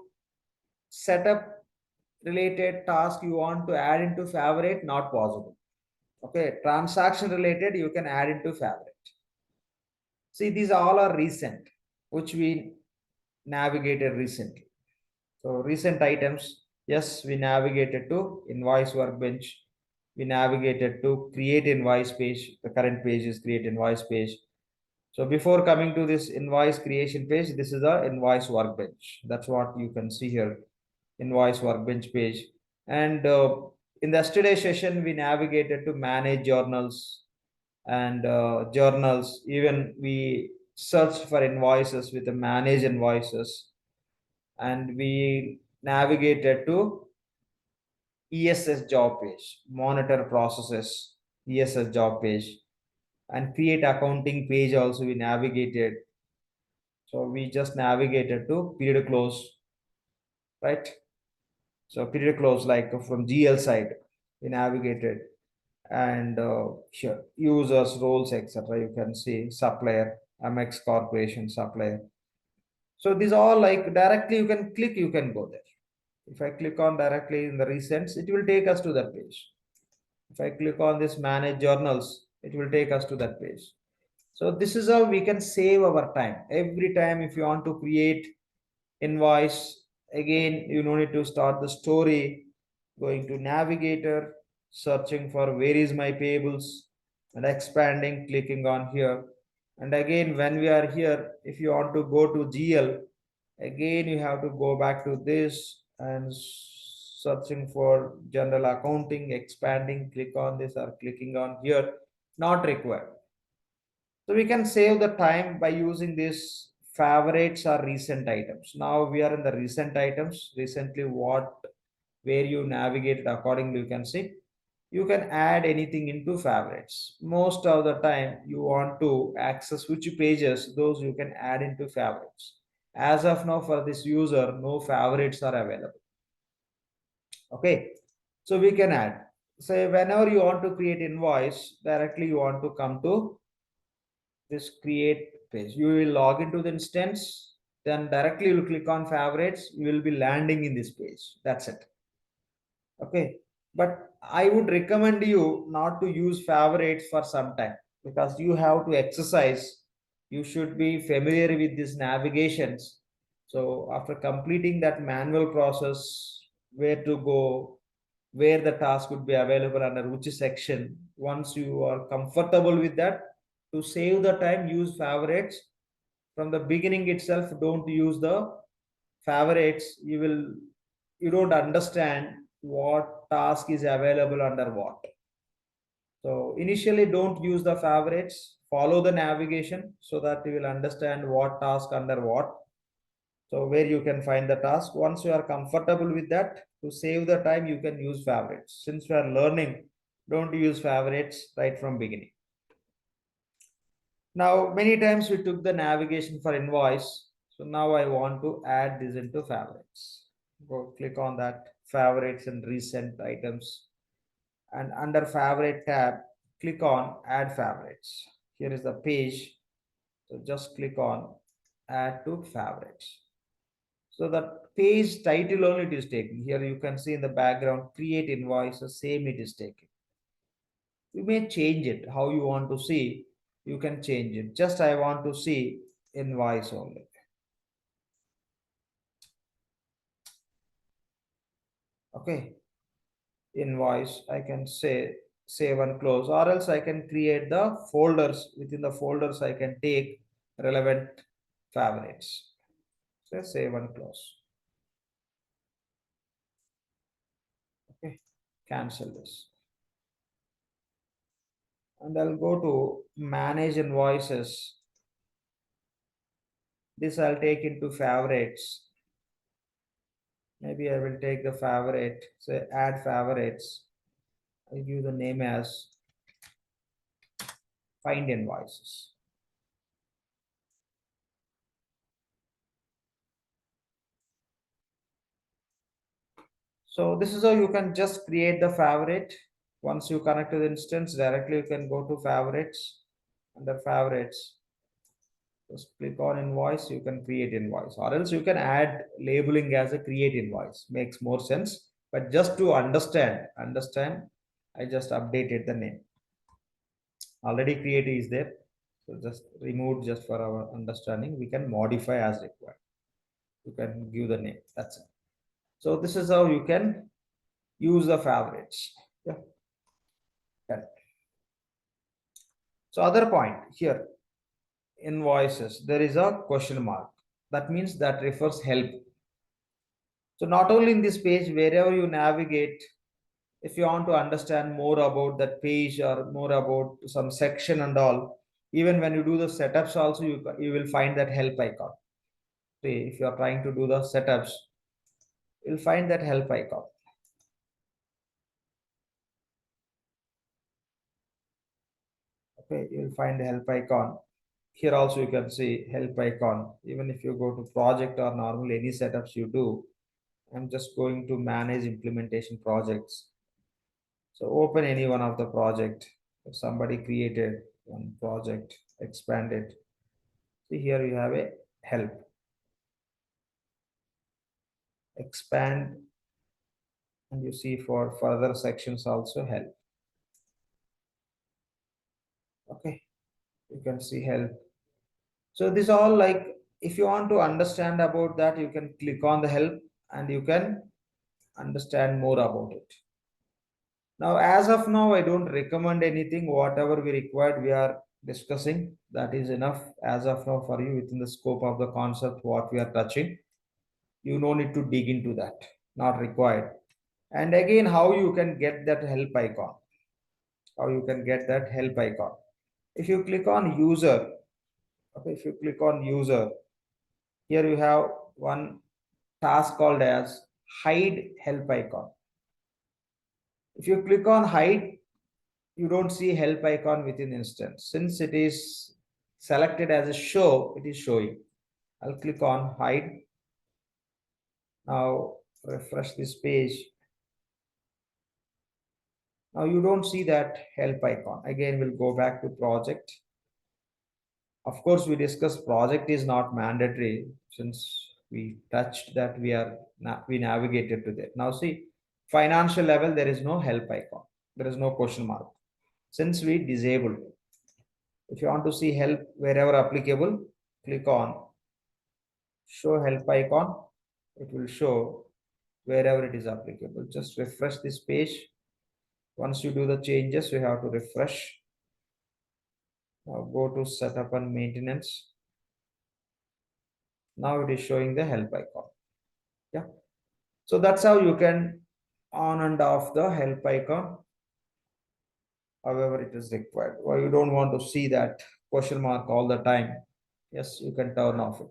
[SPEAKER 1] setup related task you want to add into favorite, not possible. Okay, transaction related you can add into favorite. See, these all are recent, which we navigated recently. So recent items, yes, we navigated to invoice workbench. We navigated to create invoice page. The current page is create invoice page. So before coming to this invoice creation page, this is the invoice workbench. That's what you can see here, invoice workbench page. And in the yesterday session, we navigated to manage journals and journals. Even we searched for invoices with the manage invoices, and we navigated to ESS job page, monitor processes, ESS job page, and create accounting page also we navigated. So we just navigated to period close, right? So period close, like from GL side, we navigated, and sure, users, roles, etc. You can see supplier, MX Corporation supplier. So these all like directly you can click, you can go there. If I click on directly in the recents, it will take us to that page. If I click on this manage journals, it will take us to that page. So this is how we can save our time. Every time if you want to create invoice, again, you don't need to start the story, going to navigator, searching for where is my payables, and expanding, clicking on here. And again, when we are here, if you want to go to GL, again, you have to go back to this and searching for general accounting, expanding, click on this or clicking on here, not required. So we can save the time by using this favorites or recent items. Now we are in the recent items. Recently, where you navigated accordingly, you can see. you can add anything into favorites. Most of the time you want to access which pages, those you can add into favorites. As of now, for this user, no favorites are available. Okay, so we can add. Say whenever you want to create invoice, directly you want to come to this create page. You will log into the instance, then directly you click on favorites, you will be landing in this page. That's it. Okay, but I would recommend you not to use favorites for some time, because you have to exercise. You should be familiar with these navigations. So after completing that manual process, where to go, where the task would be available under which section, once you are comfortable with that, to save the time, use favorites. From the beginning itself, don't use the favorites. You don't understand what task is available under what. So initially don't use the favorites, follow the navigation so that you will understand what task under what. So where you can find the task. Once you are comfortable with that, to save the time, you can use favorites. Since you are learning, don't use favorites right from beginning. Now, many times we took the navigation for invoice. So now I want to add this into favorites. Go click on that favorites and recent items. And under favorite tab, click on add favorites. Here is the page. So just click on add to favorites. So the page title only it is taking. Here you can see in the background, create invoice, the same it is taking. You may change it, how you want to see, you can change it. Just I want to see invoice only. Okay, invoice, I can say save and close, or else I can create the folders. Within the folders, I can take relevant favorites. So save and close. Okay, cancel this. And I'll go to manage invoices. This I'll take into favorites. Maybe I will take the favorite, say add favorites. I'll give the name as find invoices. So this is how you can just create the favorite. Once you connect to the instance, directly you can go to favorites. Under favorites, just click on invoice, you can create invoice, or else you can add labeling as a create invoice. Makes more sense. But just to understand, I just updated the name. Already created is there. So just remove just for our understanding. We can modify as required. You can give the name. That's it. So this is how you can use the favorites. Yeah. Okay. So other point here, invoices, there is a question mark. That means that refers help. So not only in this page, wherever you navigate, if you want to understand more about that page or more about some section and all, even when you do the setups also, you will find that help icon. See, if you are trying to do the setups, you'll find that help icon. Okay, you'll find the help icon. Here also you can see help icon. Even if you go to project or normally any setups you do, I'm just going to manage implementation projects. So open any one of the project. If somebody created one project, expand it. See here you have a help. Expand, and you see for further sections also help. Okay, you can see help. So this all, like if you want to understand about that, you can click on the help and you can understand more about it. Now, as of now, I don't recommend anything. Whatever we required, we are discussing. That is enough as of now for you within the scope of the concept what we are touching. You no need to dig into that, not required. And again, how you can get that help icon. How you can get that help icon. If you click on user, okay, if you click on user, here you have one task called as hide help icon. If you click on hide, you don't see help icon within instance. Since it is selected as a show, it is showing. I'll click on hide. Now refresh this page. Now you don't see that help icon. Again, we'll go back to project. Of course, we discussed project is not mandatory since we touched that we navigated to that. Now see, financial level, there is no help icon. There is no question mark. Since we disabled. If you want to see help wherever applicable, click on show help icon. It will show wherever it is applicable. Just refresh this page. Once you do the changes, you have to refresh. Now go to setup and maintenance. Now it is showing the help icon. Yeah. So that's how you can on and off the help icon. However, it is required. Or you don't want to see that question mark all the time. Yes, you can turn off it.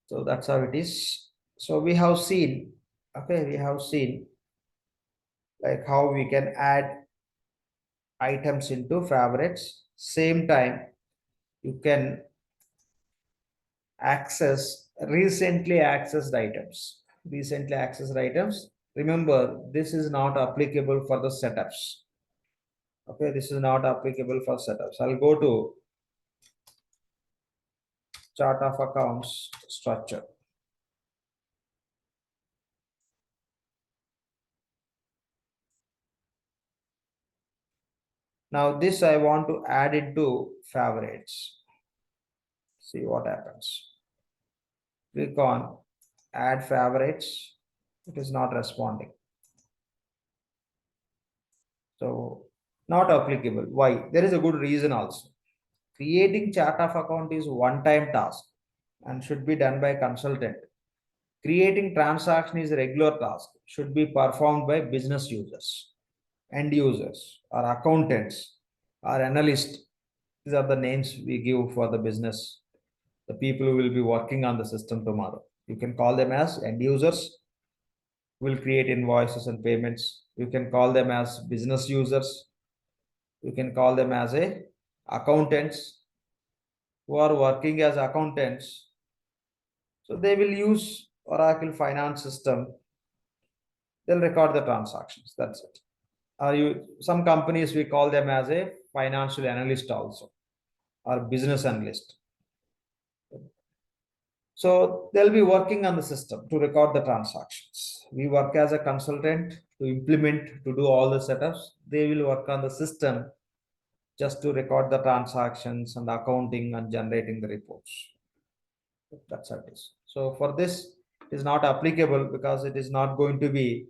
[SPEAKER 1] So that's how it is. So we have seen, okay, we have seen like how we can add items into favorites. Same time, you can access recently accessed items. Recently accessed items. Remember, this is not applicable for the setups. Okay, this is not applicable for setups. I'll go to chart of accounts structure. Now this I want to add into favorites. See what happens. Click on add favorites. It is not responding. So not applicable. Why? There is a good reason also. Creating chart of account is one-time task and should be done by consultant. Creating transaction is a regular task, should be performed by business users, end users, or accountants, or analysts. These are the names we give for the business, the people who will be working on the system tomorrow. You can call them as end users, who will create invoices and payments. You can call them as business users. You can call them as accountants who are working as accountants. So they will use Oracle Finance System. They'll record the transactions. That's it. Some companies we call them as a financial analyst also, or business analyst. So they'll be working on the system to record the transactions. We work as a consultant to implement, to do all the setups. They will work on the system just to record the transactions and accounting and generating the reports. That's how it is. So for this, it is not applicable because it is not going to be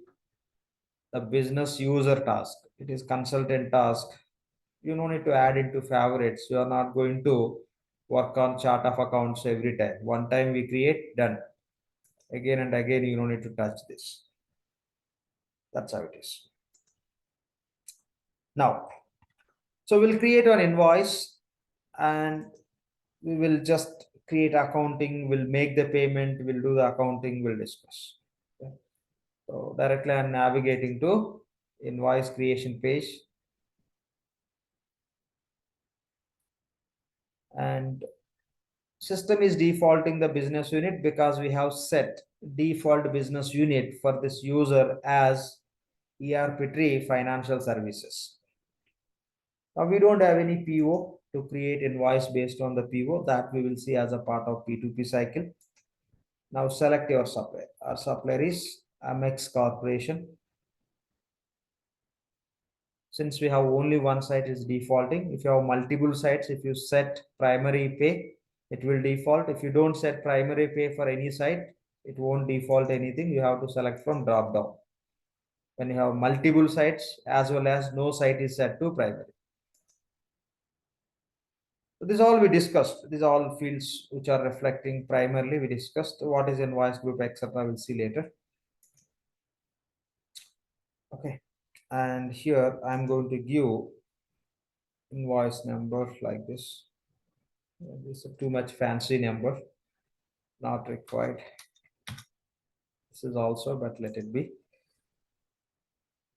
[SPEAKER 1] the business user task. It is consultant task. You don't need to add into favorites. You are not going to work on chart of accounts every time. One time we create, done. Again and again, you don't need to touch this. That's how it is. Now, so we'll create an invoice and we will just create accounting, we'll make the payment, we'll do the accounting, we'll discuss. Okay. So directly I'm navigating to invoice creation page. And system is defaulting the business unit because we have set default business unit for this user as ERP Tree Financial Services. Now we don't have any PO to create invoice based on the PO that we will see as a part of P2P cycle. Now select your supplier. Our supplier is Amex Corporation. Since we have only one site is defaulting. If you have multiple sites, if you set primary pay, it will default. If you don't set primary pay for any site, it won't default anything. You have to select from drop down. When you have multiple sites as well as no site is set to primary. So this all we discussed. These all fields which are reflecting primarily we discussed. What is invoice group, etc. We'll see later. Okay. And here I'm going to give invoice number like this. This is too much fancy number, not required. This is also, but let it be.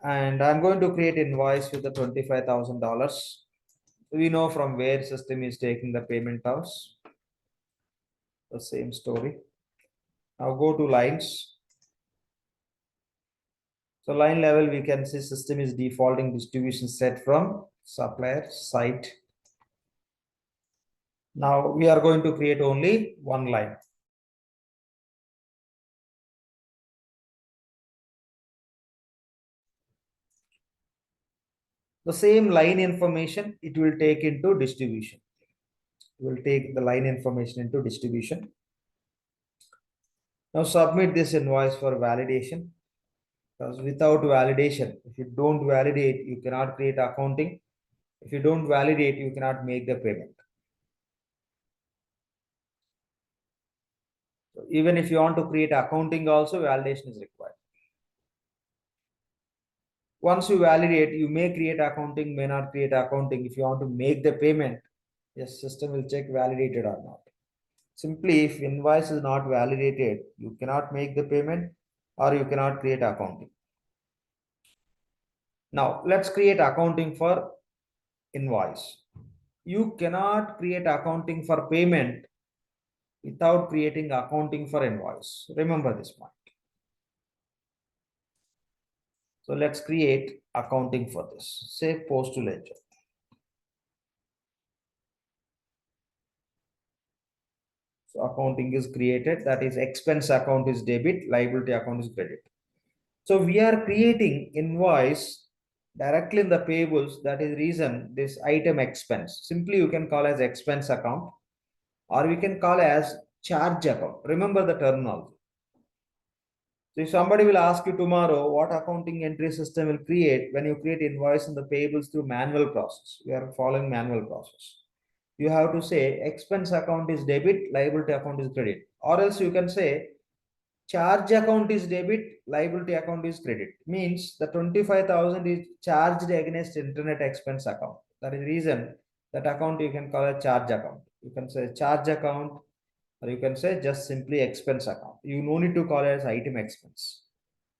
[SPEAKER 1] And I'm going to create invoice with the $25,000. We know from where system is taking the payment terms. The same story. Now go to lines. So line level, we can see system is defaulting distribution set from supplier site. Now we are going to create only one line. The same line information, it will take into distribution. We will take the line information into distribution. Now submit this invoice for validation. Because without validation, if you don't validate, you cannot create accounting. If you don't validate, you cannot make the payment. So even if you want to create accounting also, validation is required. Once you validate, you may create accounting, may not create accounting. If you want to make the payment, yes, system will check validated or not. Simply, if invoice is not validated, you cannot make the payment or you cannot create accounting. Now, let's create accounting for invoice. You cannot create accounting for payment without creating accounting for invoice. Remember this point. So let's create accounting for this. Say post to ledger. So accounting is created, that is expense account is debit, liability account is credit. So we are creating invoice directly in the payables. That is reason this item expense. Simply you can call as expense account or we can call as charge account. Remember the terminology. So if somebody will ask you tomorrow what accounting entry system will create when you create invoice in the payables through manual process, we are following manual process. You have to say expense account is debit, liability account is credit, or else you can say charge account is debit, liability account is credit. Means the 25,000 is charged against internet expense account. That is the reason that account you can call a charge account. You can say charge account, or you can say just simply expense account. You no need to call it as item expense.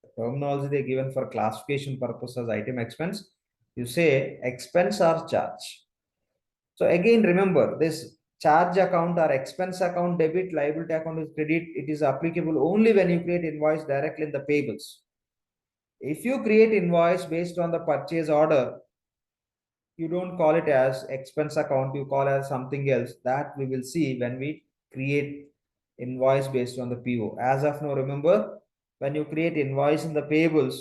[SPEAKER 1] The terminology they given for classification purpose as item expense. You say expense or charge. So again, remember this charge account or expense account debit, liability account is credit. It is applicable only when you create invoice directly in the payables. If you create invoice based on the purchase order, you don't call it as expense account, you call as something else. That we will see when we create invoice based on the PO. As of now, remember, when you create invoice in the payables,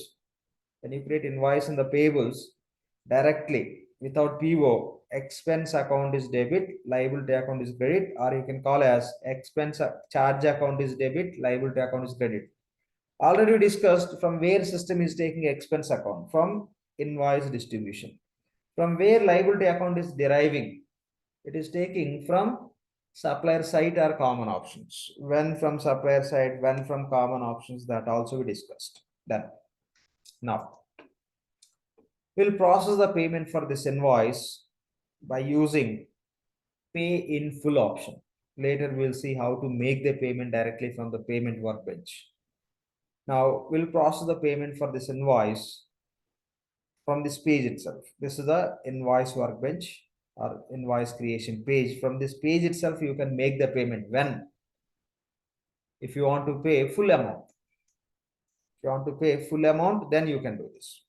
[SPEAKER 1] directly without PO, expense account is debit, liability account is credit, or you can call as expense charge account is debit, liability account is credit. Already discussed from where system is taking expense account, from invoice distribution. From where liability account is deriving, it is taking from supplier side or common options. When from supplier side, when from common options, that also we discussed. Done. Now, we'll process the payment for this invoice by using pay in full option. Later, we'll see how to make the payment directly from the payment workbench. Now, we'll process the payment for this invoice from this page itself. This is the invoice workbench or invoice creation page. From this page itself, you can make the payment when, if you want to pay full amount. If you want to pay full amount, then you can do this.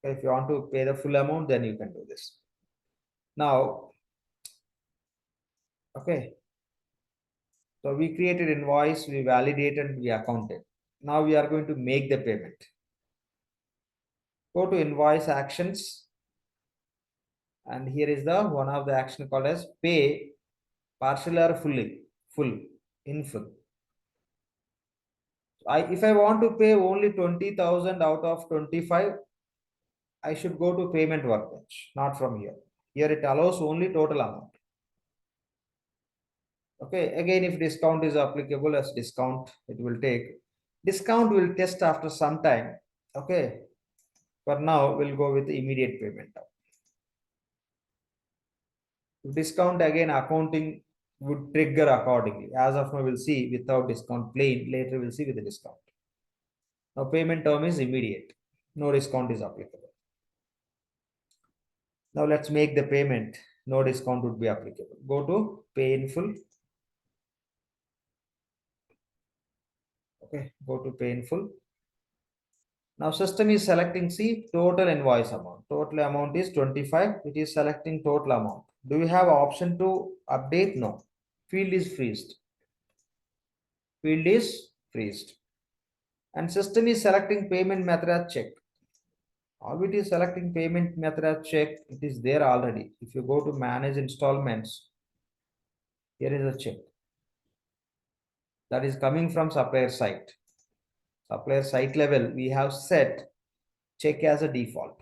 [SPEAKER 1] If you want to pay the full amount, then you can do this. Now, okay. So we created invoice, we validated, we accounted. Now we are going to make the payment. Go to invoice actions. And here is the one of the action called as pay partial or fully, in full. If I want to pay only 20,000 out of 25, I should go to payment workbench, not from here. Here it allows only total amount. Okay, again, if discount is applicable as discount, it will take. Discount will test after some time. Okay, for now, we'll go with the immediate payment. Discount again, accounting would trigger accordingly. As of now, we'll see without discount plain. Later, we'll see with the discount. Now, payment term is immediate. no discount is applicable. Now let's make the payment. No discount would be applicable. Go to pay in full. Okay, go to pay in full. Now system is selecting, see, total invoice amount. Total amount is 25. It is selecting total amount. Do we have option to update? No. Field is freezed. Field is freezed. And system is selecting payment method as check. How it is selecting payment method as check? It is there already. If you go to manage installments, here is a check. That is coming from supplier site. Supplier site level, we have set check as a default.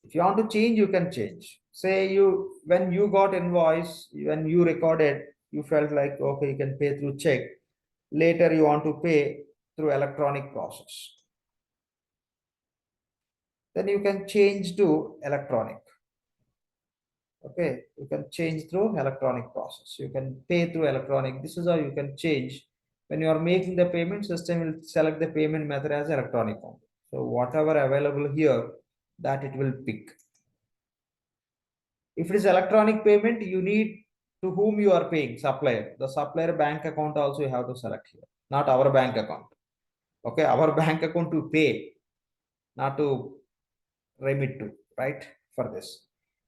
[SPEAKER 1] If you want to change, you can change. Say when you got invoice, when you recorded, you felt like, okay, you can pay through check. Later, you want to pay through electronic process. Then you can change to electronic. Okay, you can change through electronic process. You can pay through electronic. This is how you can change. When you are making the payment, system will select the payment method as electronic only. So whatever available here, that it will pick. If it is electronic payment, you need to whom you are paying, supplier. The supplier bank account also you have to select here, not our bank account. Okay, our bank account to pay, not to remit to, right? For this.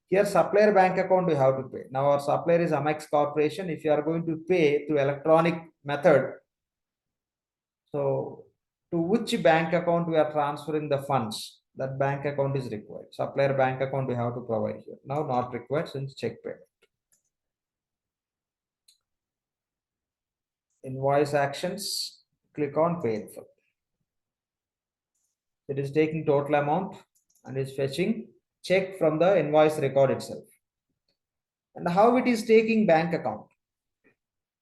[SPEAKER 1] Here, supplier bank account we have to pay. Now our supplier is Amex Corporation. If you are going to pay through electronic method, so to which bank account we are transferring the funds, that bank account is required. Supplier bank account we have to provide here. Now not required since check payment. Invoice actions, click on pay in full. It is taking total amount and is fetching check from the invoice record itself. And how it is taking bank account.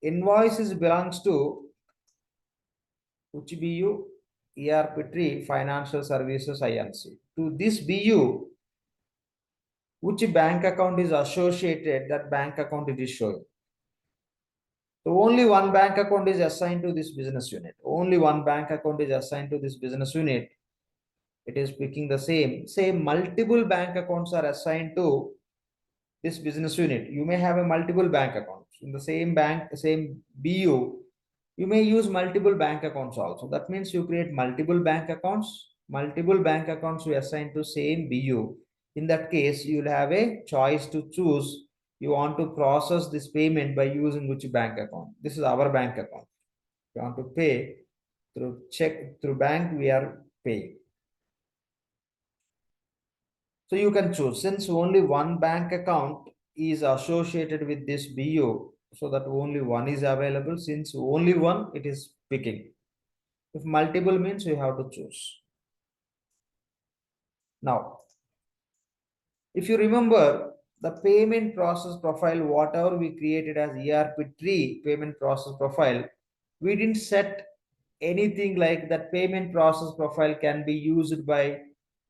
[SPEAKER 1] Invoices belongs to which BU? ERP Tree Financial Services Inc. To this BU, which bank account is associated, that bank account it is showing. So only one bank account is assigned to this business unit. Only one bank account is assigned to this business unit. It is picking the same. Say multiple bank accounts are assigned to this business unit. You may have a multiple bank accounts in the same bank, same BU. You may use multiple bank accounts also. That means you create multiple bank accounts. Multiple bank accounts you assign to same BU. In that case, you'll have a choice to choose. You want to process this payment by using which bank account. This is our bank account. You want to pay through check, through bank, we are paying. So you can choose, since only one bank account is associated with this BU, so that only one is available. Since only one, it is picking. If multiple means you have to choose. Now, if you remember the payment process profile, whatever we created as ERP tree payment process profile, we didn't set anything like that payment process profile can be used by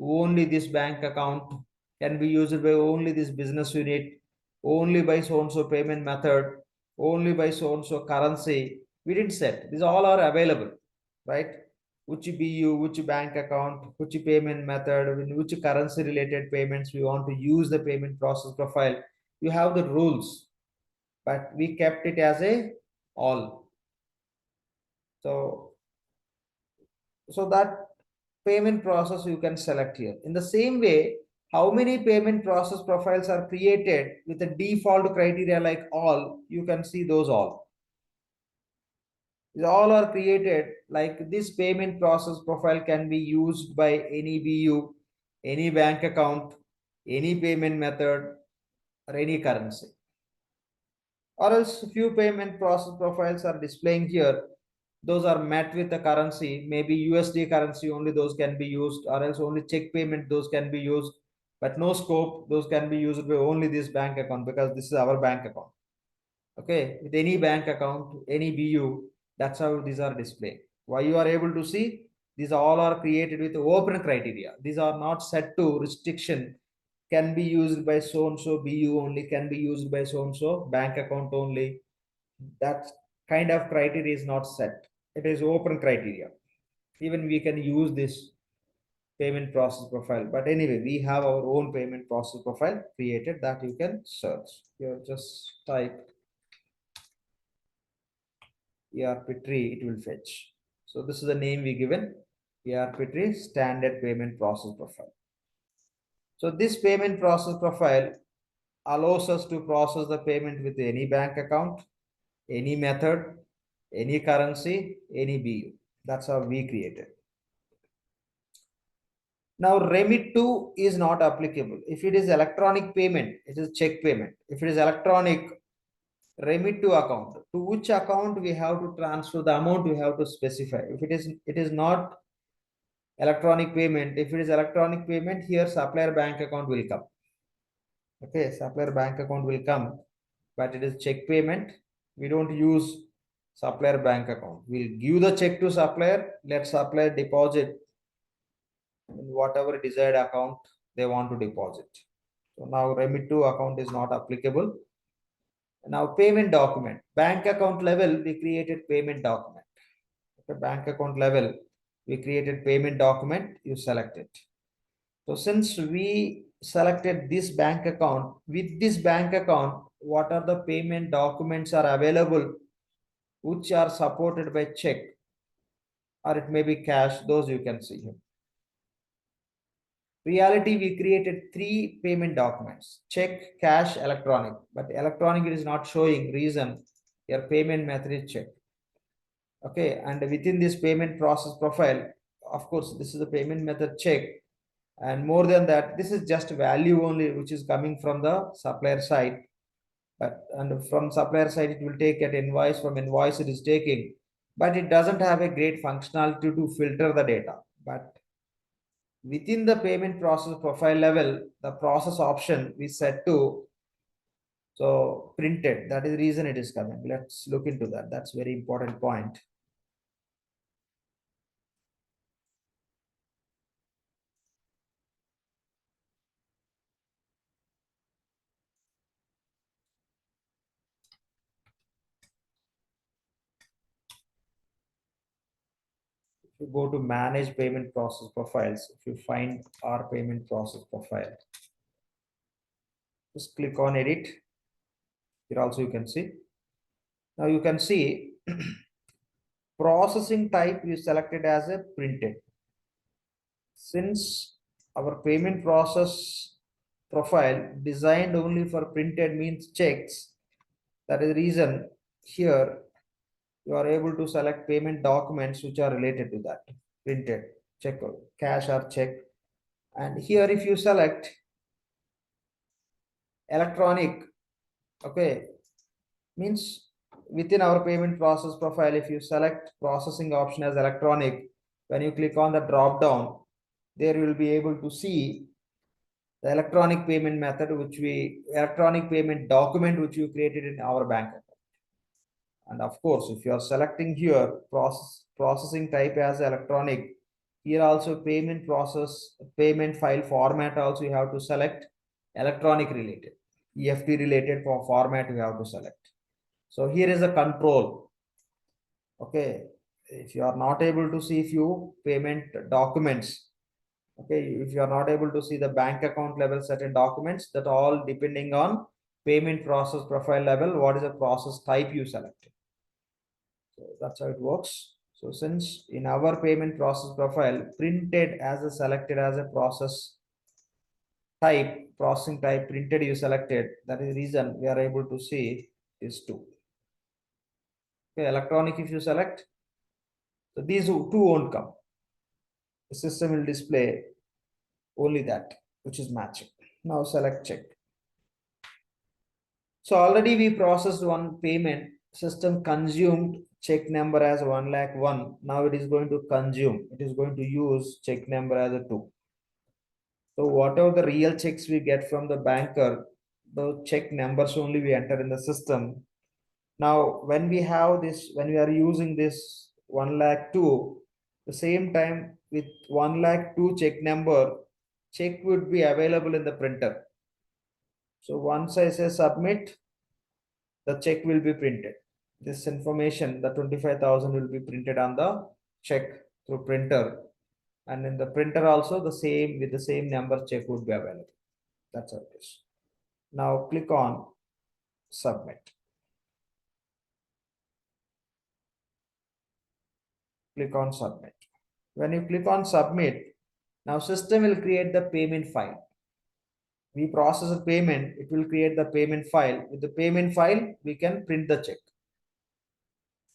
[SPEAKER 1] only this bank account, can be used by only this business unit, only by so-and-so payment method, only by so-and-so currency. We didn't set. These all are available, right? Which BU, which bank account, which payment method, which currency related payments we want to use the payment process profile. You have the rules, but we kept it as a all. So that payment process you can select here. In the same way, how many payment process profiles are created with a default criteria like all, you can see those all. These all are created like this payment process profile can be used by any BU, any bank account, any payment method, or any currency. Or else few payment process profiles are displaying here. Those are met with the currency, maybe USD currency, only those can be used, or else only check payment, those can be used, but no scope, those can be used by only this bank account because this is our bank account. Okay, with any bank account, any BU, that's how these are displayed. Why you are able to see? These all are created with open criteria. These are not set to restriction. Can be used by so-and-so BU only, can be used by so-and-so bank account only. That kind of criteria is not set. It is open criteria. Even we can use this payment process profile. But anyway, we have our own payment process profile created that you can search. You just type ERP tree, it will fetch. So this is the name we given, ERP tree standard payment process profile. So this payment process profile allows us to process the payment with any bank account, any method, any currency, any BU. That's how we created. Now remit to is not applicable. If it is electronic payment, it is check payment. If it is electronic, remit to account. To which account we have to transfer the amount, we have to specify. If it is not electronic payment, if it is electronic payment, here supplier bank account will come. Okay, supplier bank account will come, but it is check payment. We don't use supplier bank account. We'll give the check to supplier, let supplier deposit in whatever desired account they want to deposit. So now remit to account is not applicable. Now payment document, bank account level, we created payment document. Okay, bank account level, we created payment document, you select it. So since we selected this bank account, with this bank account, what are the payment documents are available, which are supported by check, or it may be cash, those you can see here. Reality, we created 3 payment documents, check, cash, electronic, but electronic it is not showing, reason your payment method is check. Okay, and within this payment process profile, of course, this is the payment method check. And more than that, this is just value only, which is coming from the supplier side. But and from supplier side, it will take an invoice, from invoice it is taking, but it doesn't have a great functionality to filter the data. But within the payment process profile level, the process option we set to so printed. That is the reason it is coming. Let's look into that. That's very important point. If you go to manage payment process profiles, if you find our payment process profile, just click on edit. Here also you can see. Now you can see processing type is selected as a printed. Since our payment process profile designed only for printed means checks, that is the reason here you are able to select payment documents which are related to that printed, check, cash or check. And here if you select electronic, okay, means within our payment process profile, if you select processing option as electronic, when you click on the drop down, there you will be able to see the electronic payment method, electronic payment document which you created in our bank account. And of course, if you are selecting here processing type as electronic, here also payment file format also you have to select electronic related, EFT related for format you have to select. So here is a control. Okay, if you are not able to see few payment documents, okay, if you are not able to see the bank account level certain documents, that all depending on payment process profile level, what is the process type you selected. So that's how it works. So since in our payment process profile printed as a selected as a process type, processing type printed you selected, that is the reason we are able to see these two. Okay, electronic if you select, so these two won't come. The system will display only that which is matching. Now select check. So already we processed one payment, system consumed check number as 1,01,000. Now it is going to consume, it is going to use check number as a 2. So whatever the real checks we get from the banker, those check numbers only we enter in the system. Now when we have this, when we are using this 1,02,000, the same time with 1,02,000 check number, check would be available in the printer. So once I say submit, the check will be printed. This information, the 25,000 will be printed on the check through printer. And in the printer also the same, with the same number check would be available. That's how it is. Now click on submit. Click on submit. When you click on submit, now system will create the payment file. We process a payment, it will create the payment file. With the payment file, we can print the check.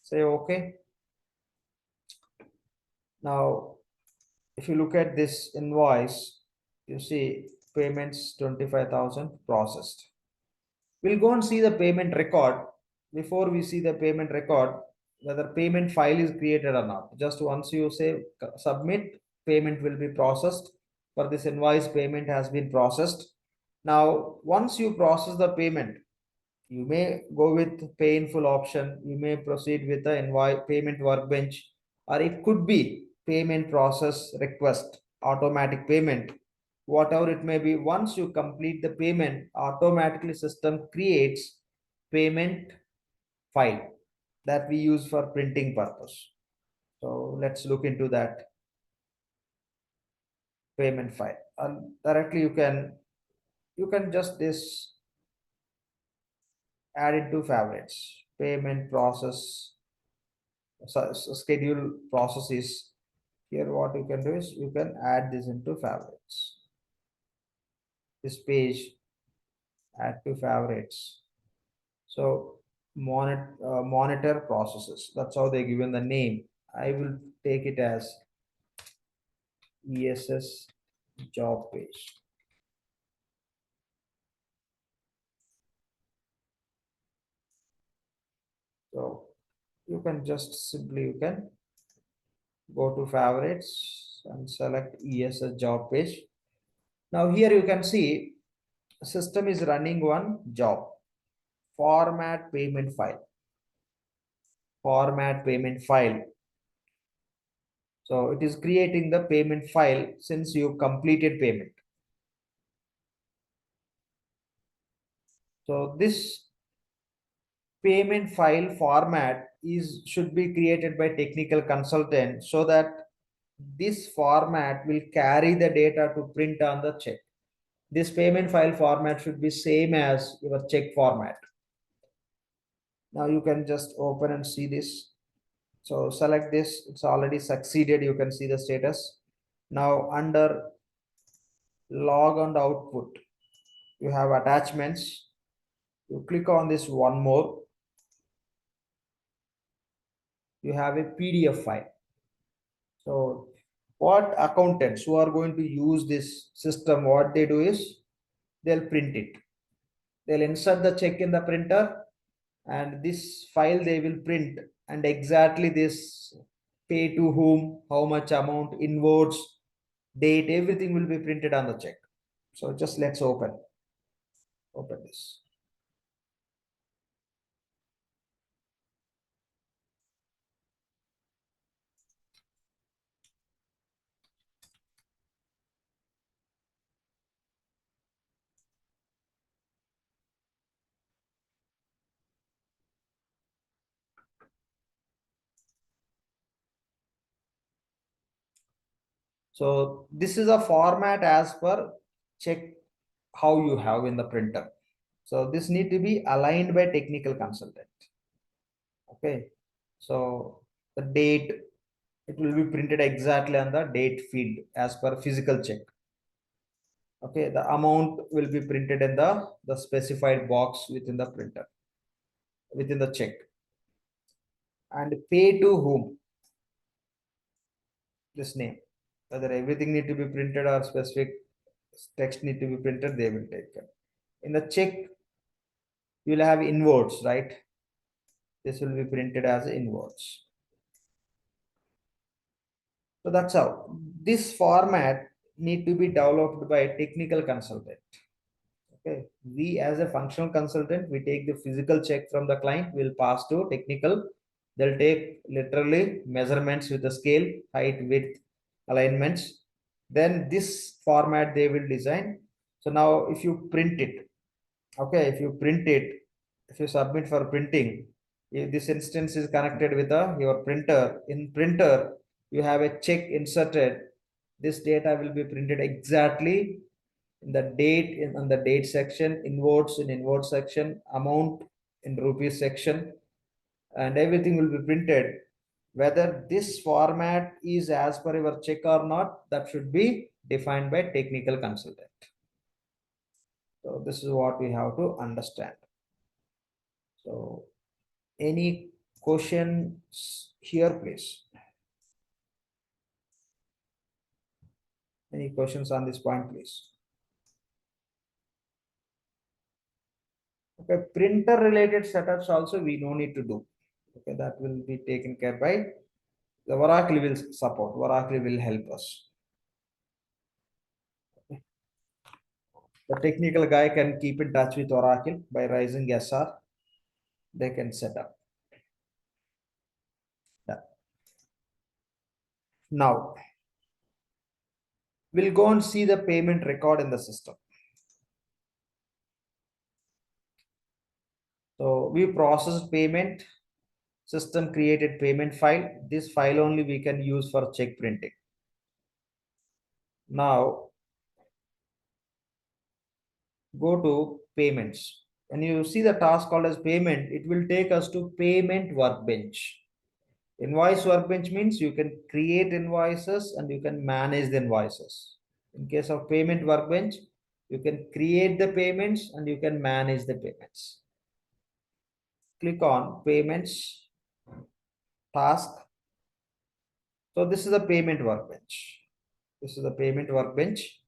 [SPEAKER 1] Say okay. Now, if you look at this invoice, you see payments 25,000 processed. We'll go and see the payment record. Before we see the payment record, whether payment file is created or not. Just once you say submit, payment will be processed. For this invoice, payment has been processed. Now, once you process the payment, you may go with pay in full option. You may proceed with the invoice payment workbench, or it could be payment process request, automatic payment, whatever it may be. Once you complete the payment, automatically system creates payment file that we use for printing purpose. So let's look into that payment file. Directly you can just this add it to favorites, payment process, schedule processes. Here what you can do is you can add this into favorites. This page, add to favorites. So monitor processes. That's how they given the name. I will take it as ESS job page. So you can just simply you can go to favorites and select ESS job page. Now here you can see system is running one job, format payment file. Format payment file. So it is creating the payment file since you completed payment. So this payment file format should be created by technical consultant so that this format will carry the data to print on the check. This payment file format should be same as your check format. Now you can just open and see this. So select this, it's already succeeded. You can see the status. Now under log and output, you have attachments. You click on this one more. You have a PDF file. So what accountants who are going to use this system, what they do is they'll print it. They'll insert the check in the printer and this file they will print, and exactly this pay to whom, how much amount, invoice, date, everything will be printed on the check. So just let's open this. So this is a format as per check how you have in the printer. So this need to be aligned by technical consultant. Okay. So the date, it will be printed exactly on the date field as per physical check. Okay. The amount will be printed in the specified box within the printer, within the check. And pay to whom, this name, whether everything need to be printed or specific text need to be printed, they will take care. In the check, you will have inwards, right? This will be printed as inwards. So that's how this format need to be developed by a technical consultant. Okay, we as a functional consultant, we take the physical check from the client, we'll pass to technical. They'll take literally measurements with the scale, height, width, alignments. Then this format they will design. So now if you print it, okay, if you print it, if you submit for printing, if this instance is connected with your printer. In printer, you have a check inserted This data will be printed exactly in the date on the date section, invoice in invoice section, amount in rupees section, and everything will be printed. Whether this format is as per your check or not, that should be defined by technical consultant. So this is what we have to understand. So any questions here, please? Any questions on this point, please? Okay, printer related setups also we no need to do. Okay, that will be taken care by the Oracle will support. Oracle will help us. Okay. The technical guy can keep in touch with Oracle by raising SR. They can set up. Yeah. Now, we'll go and see the payment record in the system. So we processed payment, system created payment file. This file only we can use for check printing. Now, go to payments. When you see the task called as payment, it will take us to payment workbench. Invoice workbench means you can create invoices and you can manage the invoices. In case of payment workbench, you can create the payments and you can manage the payments. Click on payments, task. So this is the payment workbench. This is the payment workbench.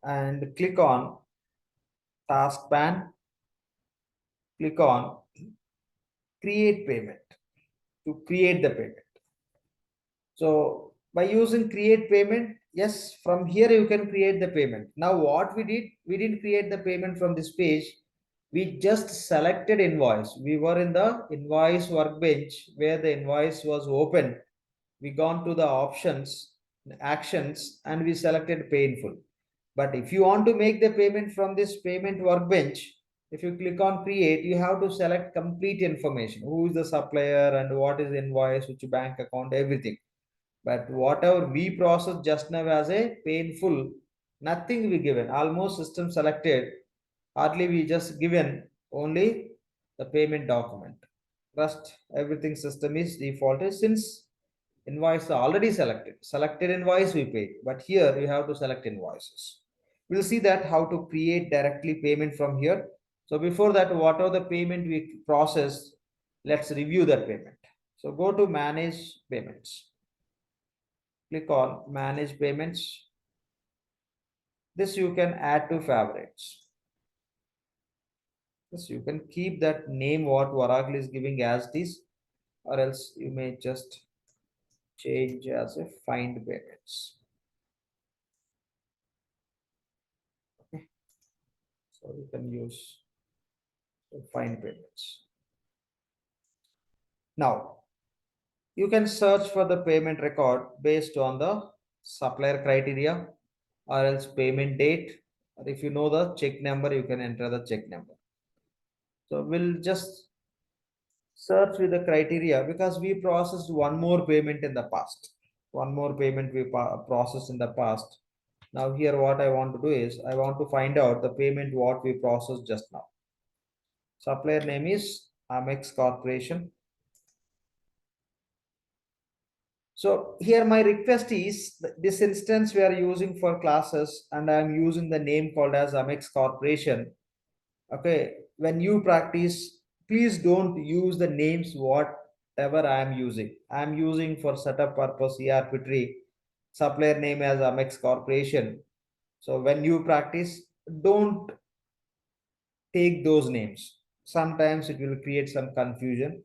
[SPEAKER 1] And click on task pan. Click on create payment to create the payment. So by using create payment, yes, from here you can create the payment. Now what we didn't create the payment from this page. We just selected invoice. We were in the invoice workbench where the invoice was open. We gone to the options, actions, and we selected painful. But if you want to make the payment from this payment workbench, if you click on create, you have to select complete information. Who is the supplier and what is the invoice, which bank account, everything. But whatever we processed just now as a painful, nothing we given. Almost system selected. Hardly we just given only the payment document. Rest everything system is defaulted since invoice already selected. Selected invoice we paid. But here you have to select invoices. We'll see that how to create directly payment from here. So before that, whatever the payment we processed, let's review that payment. So go to manage payments. Click on manage payments. This you can add to favorites. This you can keep that name what Oracle is giving as this, or else you may just change as a find payments. Okay. So you can use find payments. Now you can search for the payment record based on the supplier criteria or else payment date, or if you know the check number, you can enter the check number. So we'll just search with the criteria because we processed one more payment in the past. One more payment we processed in the past. Now here what I want to do is I want to find out the payment what we processed just now. Supplier name is Amex Corporation. So here my request is this instance we are using for classes and I'm using the name called as Amex Corporation. Okay, when you practice, please don't use the names whatever I am using. I am using for setup purpose ERP tree, supplier name as Amex Corporation. So when you practice, don't take those names. Sometimes it will create some confusion.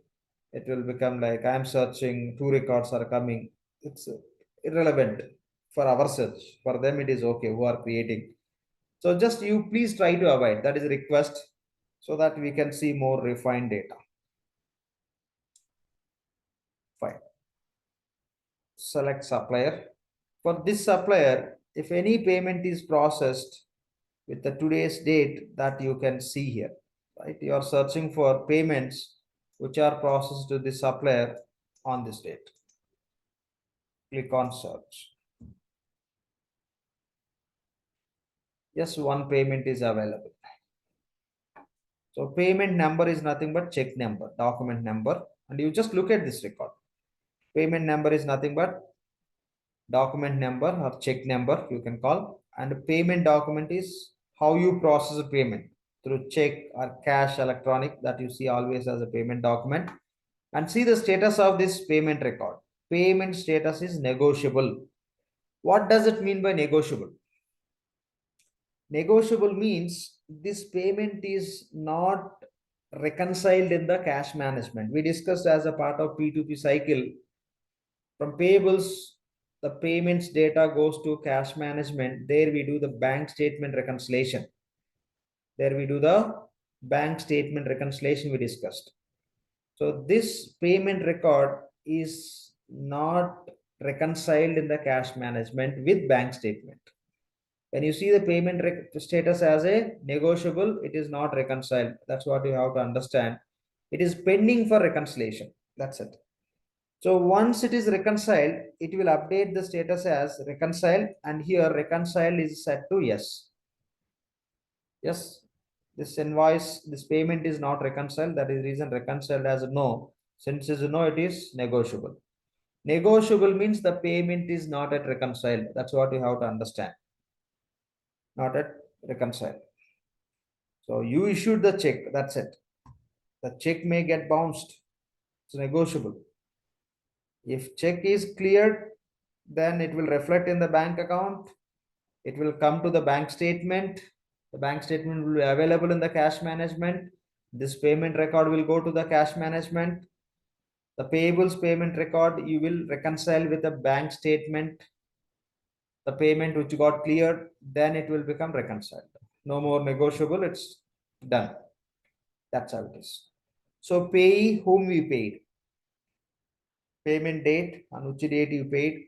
[SPEAKER 1] It will become like I'm searching, two records are coming. It's irrelevant for our search. For them, it is okay who are creating. So just you please try to avoid. That is a request so that we can see more refined data. Fine. Select supplier. For this supplier, if any payment is processed with the today's date that you can see here, right? You are searching for payments which are processed to the supplier on this date. Click on search. Yes, one payment is available. So payment number is nothing but check number, document number, and you just look at this record. Payment number is nothing but document number or check number you can call, and payment document is how you process a payment through check or cash electronic, that you see always as a payment document. And see the status of this payment record. Payment status is negotiable. What does it mean by negotiable? Negotiable means this payment is not reconciled in the cash management. We discussed as a part of P2P cycle. From payables, the payments data goes to cash management. There we do the bank statement reconciliation. There we do the bank statement reconciliation we discussed. So this payment record is not reconciled in the cash management with bank statement. When you see the payment status as a negotiable, it is not reconciled. That's what you have to understand. It is pending for reconciliation. That's it. So once it is reconciled, it will update the status as reconciled, and here reconciled is set to yes. Yes, this invoice, this payment is not reconciled. That is the reason reconciled as no. Since it is no, it is negotiable. Negotiable means the payment is not at reconciled. That's what you have to understand. Not at reconciled. So you issued the check. That's it. The check may get bounced. It's negotiable. If check is cleared, then it will reflect in the bank account. It will come to the bank statement. The bank statement will be available in the cash management. This payment record will go to the cash management. The payables payment record, you will reconcile with the bank statement. The payment which got cleared, then it will become reconciled. No more negotiable, it's done. That's how it is. So payee, whom we paid. Payment date, on which date you paid,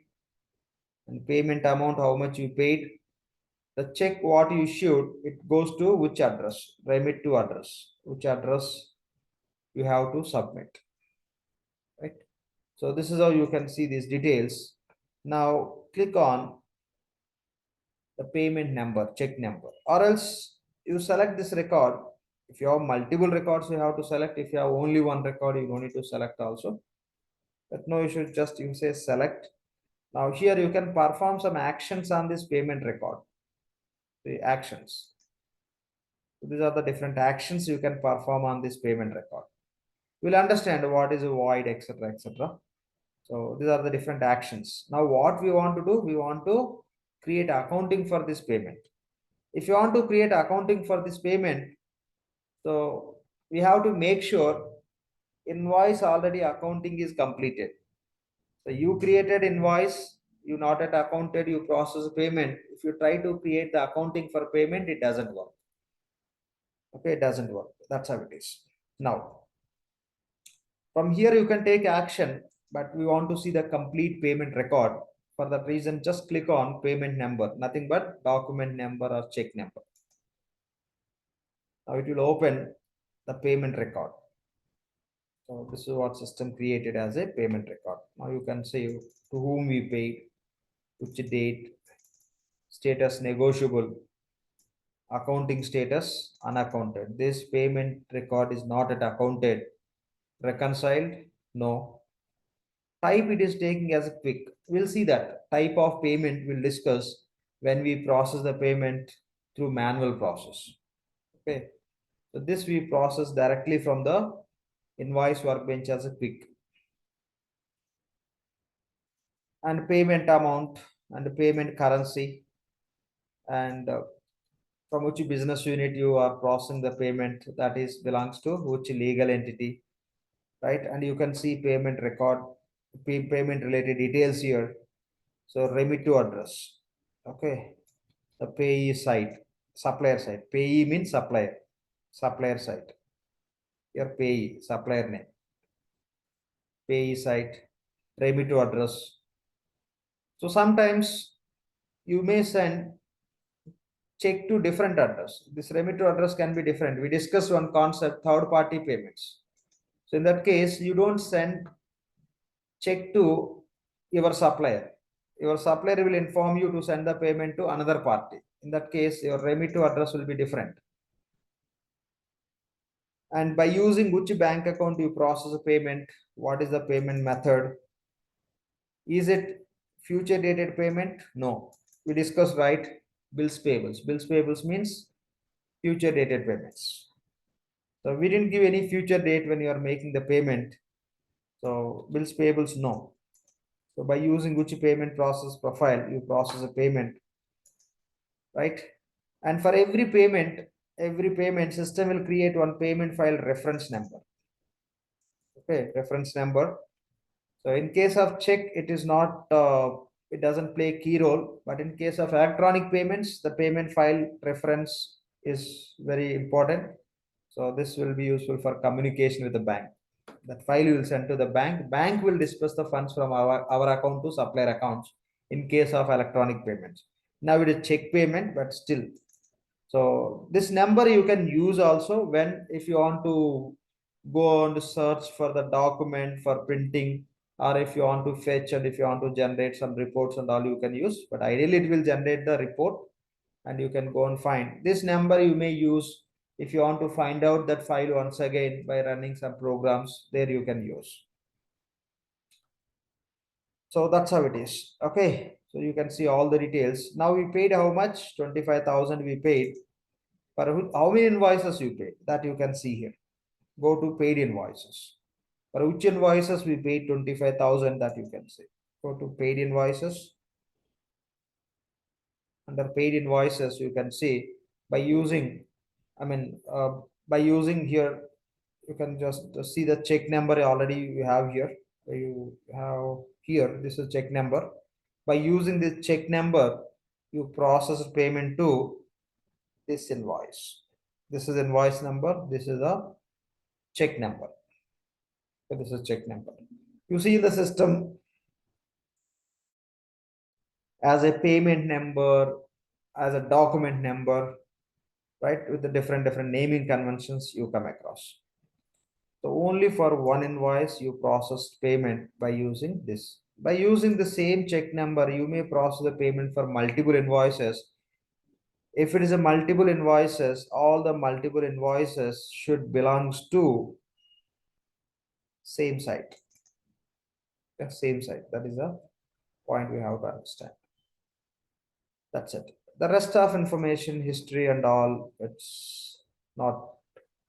[SPEAKER 1] and payment amount, how much you paid. The check what you issued, it goes to which address, remit to address, which address you have to submit, right? So this is how you can see these details. Now click on the payment number, check number, or else you select this record. If you have multiple records, you have to select. If you have only one record, you don't need to select also. But no, you should just, you say select. Now here you can perform some actions on this payment record. The actions. So these are the different actions you can perform on this payment record. We'll understand what is a void, etc., etc. So these are the different actions. Now what we want to do, we want to create accounting for this payment. If you want to create accounting for this payment, so we have to make sure invoice already accounting is completed. So you created invoice, you not yet accounted, you process payment. If you try to create the accounting for payment, it doesn't work. Okay, it doesn't work. That's how it is. Now, from here you can take action, but we want to see the complete payment record. For that reason, just click on payment number, nothing but document number or check number. Now it will open the payment record. So this is what system created as a payment record. Now you can say to whom we paid, which date, status negotiable, accounting status unaccounted. This payment record is not yet accounted. Reconciled? No. Type it is taking as a quick. We'll see that type of payment we'll discuss when we process the payment through manual process. Okay. So this we process directly from the invoice workbench as a quick. And payment amount and the payment currency, and from which business unit you are processing the payment, that is belongs to which legal entity, right? And you can see payment record, payment related details here. So remit to address. Okay. The payee site, supplier site. Payee means supplier. Supplier site. Your payee, supplier name. Payee site, remit to address. So sometimes you may send check to different address. This remit to address can be different. We discussed one concept, third party payments. So in that case, you don't send check to your supplier. your supplier will inform you to send the payment to another party. In that case, your remit to address will be different. And by using which bank account you process a payment, what is the payment method? Is it future dated payment? No. We discussed, right? Bills payables. Bills payables means future dated payments. So we didn't give any future date when you are making the payment. So bills payables, no. So by using which payment process profile, you process a payment, right? And for every payment system will create one payment file reference number. Okay, reference number. So in case of check, it is not, it doesn't play key role, but in case of electronic payments, the payment file reference is very important. So this will be useful for communication with the bank. That file you will send to the bank. Bank will disperse the funds from our account to supplier accounts in case of electronic payments. Now it is check payment, but still. So this number you can use also when if you want to go on to search for the document for printing, or if you want to fetch and if you want to generate some reports and all you can use. But ideally it will generate the report and you can go and find. This number you may use if you want to find out that file once again by running some programs, there you can use. So that's how it is. Okay, so you can see all the details. Now we paid how much? 25,000 we paid. For how many invoices you paid? That you can see here. Go to paid invoices. For which invoices we paid 25,000, that you can see. Go to paid invoices. Under paid invoices, you can see by using, by using here, you can just see the check number already you have here. You have here, this is check number. By using this check number, you process payment to this invoice. This is invoice number. This is a check number. So this is check number. You see the system as a payment number, as a document number, right? With the different naming conventions you come across. So only for one invoice you process payment by using this. By using the same check number, you may process the payment for multiple invoices. If it is a multiple invoices, all the multiple invoices should belongs to same site. The same site. That is a point we have to understand. That's it. The rest of information, history and all, it's not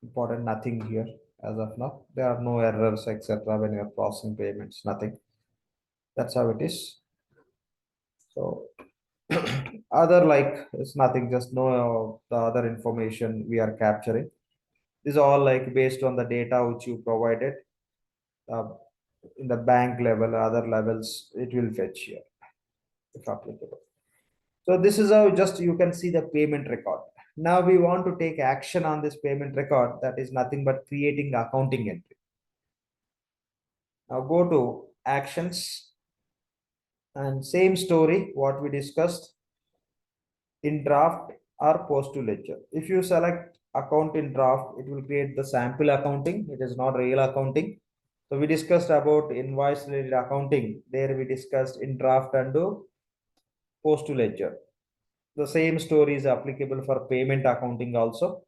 [SPEAKER 1] important, nothing here as of now. There are no errors, etc. when you're processing payments, nothing. That's how it is. So other like it's nothing, just know the other information we are capturing. This is all like based on the data which you provided in the bank level, other levels, it will fetch here if applicable. So this is how just you can see the payment record. Now we want to take action on this payment record. That is nothing but creating accounting entry. Now go to actions and same story what we discussed in draft or post to ledger. If you select account in draft, it will create the sample accounting. It is not real accounting. So we discussed about invoice related accounting. There we discussed in draft and post to ledger. The same story is applicable for payment accounting also.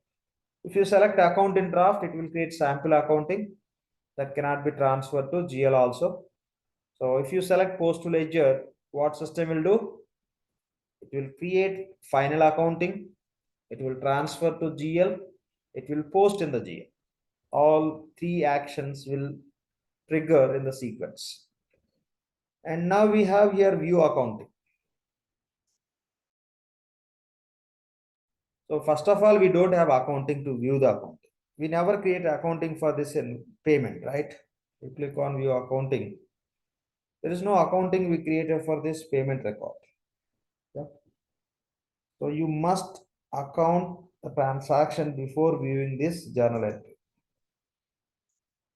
[SPEAKER 1] If you select account in draft, it will create sample accounting that cannot be transferred to GL also. So if you select post to ledger, what system will do? It will create final accounting. It will transfer to GL. It will post in the GL. All three actions will trigger in the sequence. And now we have here view accounting. So first of all, we don't have accounting to view the accounting. We never create accounting for this in payment, right? You click on view accounting. There is no accounting we created for this payment record. Yeah. So you must account the transaction before viewing this journal entry.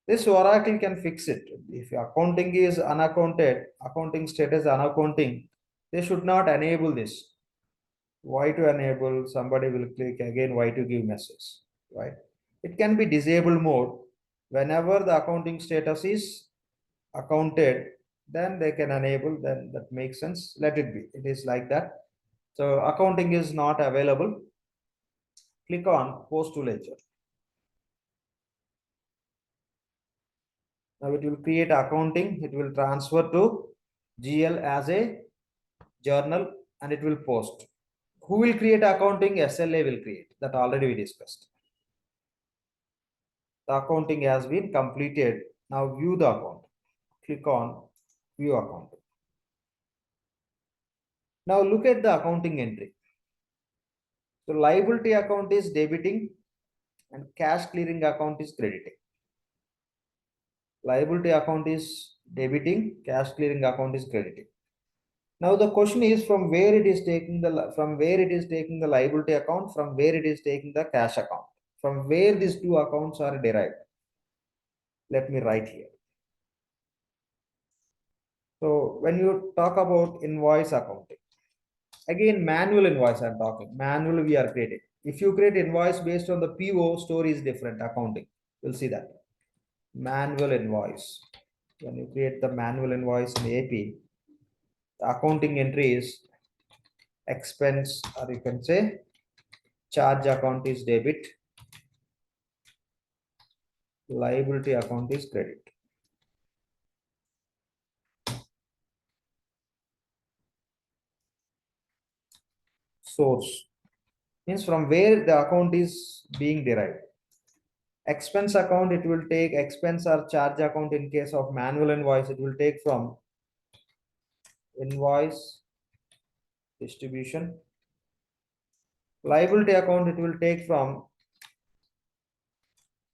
[SPEAKER 1] This Oracle can fix it. If accounting is unaccounted, accounting status unaccounting, they should not enable this. Why to enable? Somebody will click again, why to give message, right? It can be disabled mode. Whenever the accounting status is accounted, then they can enable, then that makes sense. Let it be. It is like that. So accounting is not available. Click on post to ledger. Now it will create accounting. It will transfer to GL as a journal and it will post. Who will create accounting? SLA will create. That already we discussed. The accounting has been completed. Now view the account. Click on view account. Now look at the accounting entry. So liability account is debiting and cash clearing account is crediting. Liability account is debiting, cash clearing account is crediting. Now the question is from where it is taking the liability account, from where it is taking the cash account, from where these two accounts are derived. Let me write here. So when you talk about invoice accounting, again manual invoice I'm talking, manual we are creating. If you create invoice based on the PO, story is different, accounting. You'll see that. Manual invoice. When you create the manual invoice in AP, the accounting entry is expense, or you can say charge account is debit, liability account is credit. Source means from where the account is being derived. Expense account, it will take expense or charge account. In case of manual invoice, it will take from invoice distribution. Liability account, it will take from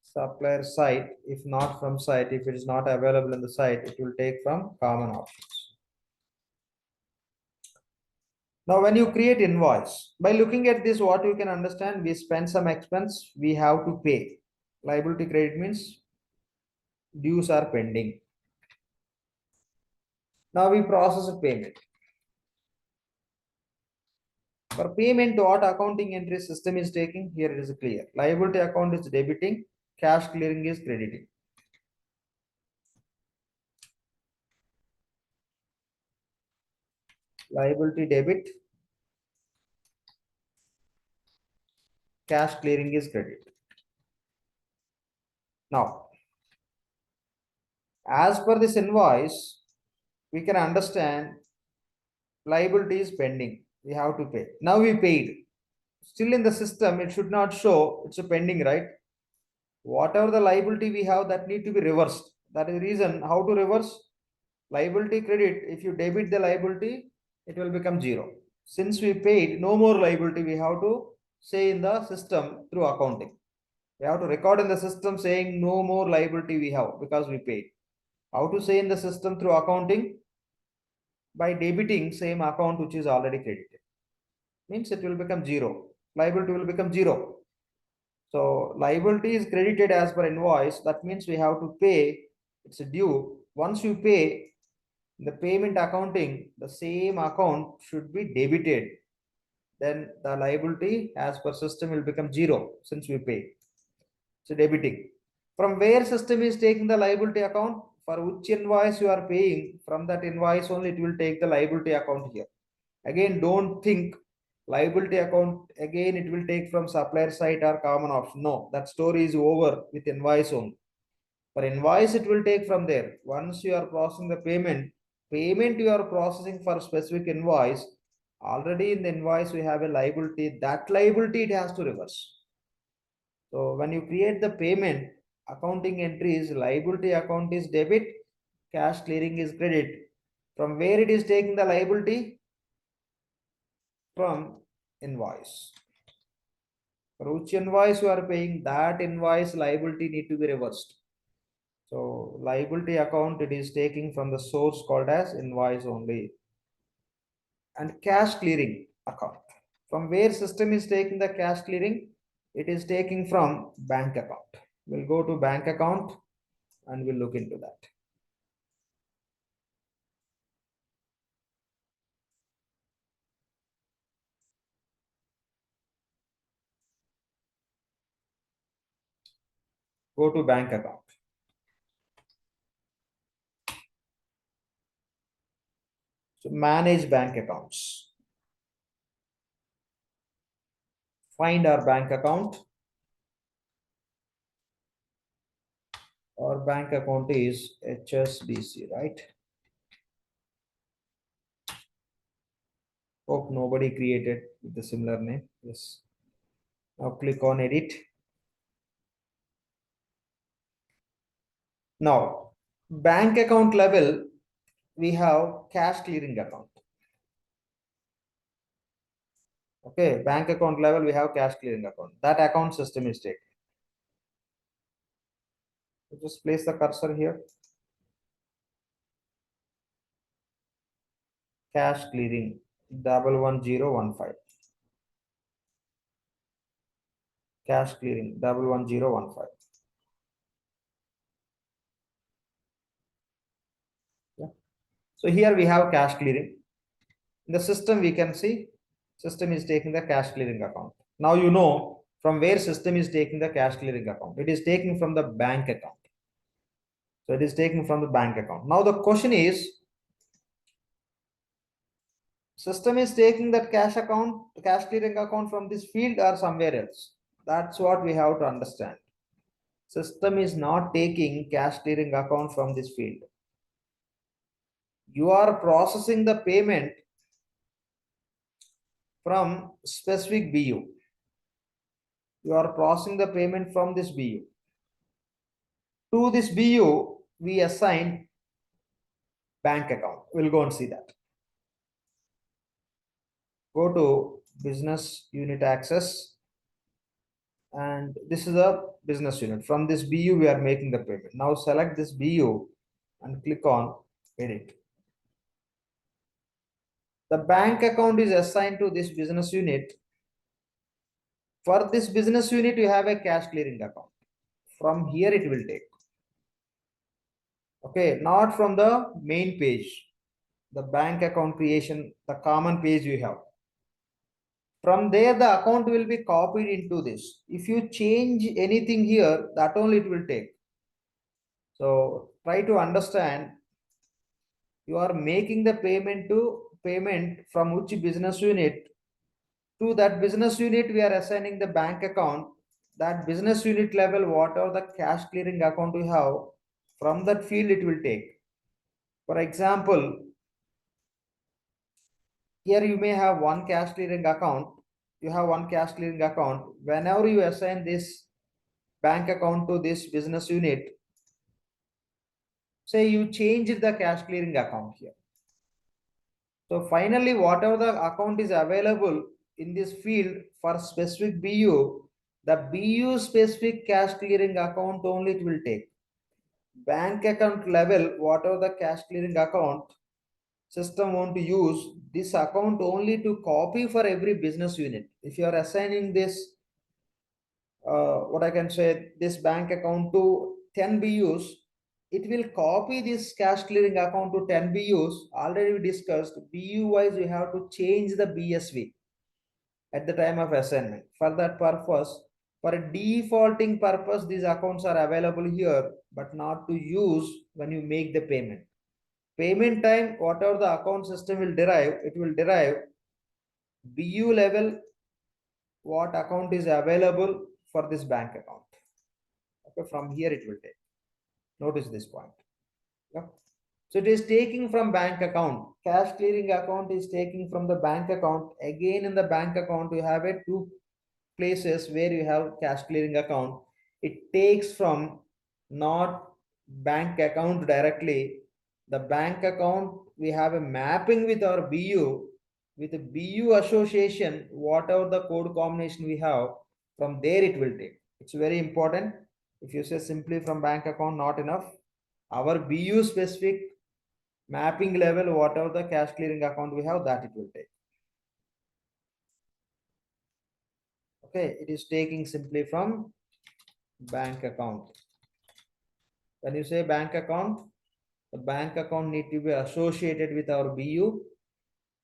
[SPEAKER 1] supplier site. If not from site, if it is not available in the site, it will take from common options. Now when you create invoice, by looking at this, what you can understand, we spend some expense, we have to pay. Liability credit means dues are pending. Now we process a payment. For payment, what accounting entry system is taking? Here it is clear. Liability account is debiting, cash clearing is crediting. Liability debit, cash clearing is credit. Now, as per this invoice, we can understand liability is pending. We have to pay. Now we paid. Still in the system, it should not show it's a pending, right? Whatever the liability we have, that need to be reversed. That is the reason how to reverse liability credit. If you debit the liability, it will become zero. Since we paid, no more liability, we have to say in the system through accounting. We have to record in the system saying no more liability we have because we paid. How to say in the system through accounting? By debiting same account which is already credited. Means it will become zero. Liability will become zero. So liability is credited as per invoice. That means we have to pay. It's due. Once you pay, the payment accounting, the same account should be debited. Then the liability as per system will become zero since we pay. So debiting. From where system is taking the liability account? For which invoice you are paying, from that invoice only it will take the liability account here. Again, don't think liability account, again it will take from supplier site or common option. No, that story is over with invoice only. For invoice, it will take from there. Once you are processing the payment you are processing for specific invoice, already in the invoice we have a liability. That liability it has to reverse. So when you create the payment, accounting entries, liability account is debit, cash clearing is credit. From where it is taking the liability? From invoice. For which invoice you are paying, that invoice liability need to be reversed. So liability account, it is taking from the source called as invoice only. And cash clearing account. From where system is taking the cash clearing? It is taking from bank account. We'll go to bank account and we'll look into that. Go to bank account. So manage bank accounts. Find our bank account. Our bank account is HSBC, right? Hope nobody created with a similar name. Yes. Now click on edit. Now, bank account level, we have cash clearing account. Okay, bank account level, we have cash clearing account. That account system is taken. Just place the cursor here. Cash clearing 11015. Cash clearing 11015. Yeah. So here we have cash clearing. In the system, we can see system is taking the cash clearing account. Now you know from where system is taking the cash clearing account. It is taking from the bank account. So it is taken from the bank account. Now the question is, system is taking that cash account, cash clearing account from this field or somewhere else. That's what we have to understand. System is not taking cash clearing account from this field. You are processing the payment from specific BU. You are processing the payment from this BU. To this BU, we assign bank account. We'll go and see that. Go to business unit access. And this is a business unit. From this BU, we are making the payment. Now select this BU and click on edit. The bank account is assigned to this business unit. For this business unit, you have a cash clearing account. From here, it will take. Okay, not from the main page, the bank account creation, the common page you have. From there, the account will be copied into this. If you change anything here, that only it will take. So try to understand. You are making the payment from which business unit. To that business unit, we are assigning the bank account. That business unit level, whatever the cash clearing account we have, from that field it will take. For example, here you may have one cash clearing account. You have one cash clearing account. Whenever you assign this bank account to this business unit, say you changed the cash clearing account here. So finally, whatever the account is available in this field for specific BU, the BU specific cash clearing account only it will take. Bank account level, whatever the cash clearing account, system want to use this account only to copy for every business unit. If you are assigning this, what I can say, this bank account to 10 BUs, it will copy this cash clearing account to 10 BUs. Already we discussed, BU wise we have to change the BSV at the time of assignment. For that purpose, for a defaulting purpose, these accounts are available here, but not to use when you make the payment. Payment time, whatever the account system will derive, it will derive BU level, what account is available for this bank account. Okay, from here it will take. Notice this point. Yeah. So it is taking from bank account. Cash clearing account is taking from the bank account. Again, in the bank account, you have a two places where you have cash clearing account. It takes from not bank account directly. The bank account, we have a mapping with our BU. With the BU association, whatever the code combination we have, from there it will take. It's very important. If you say simply from bank account, not enough. Our BU specific mapping level, whatever the cash clearing account we have, that it will take. Okay, it is taking simply from bank account. When you say bank account, the bank account need to be associated with our BU,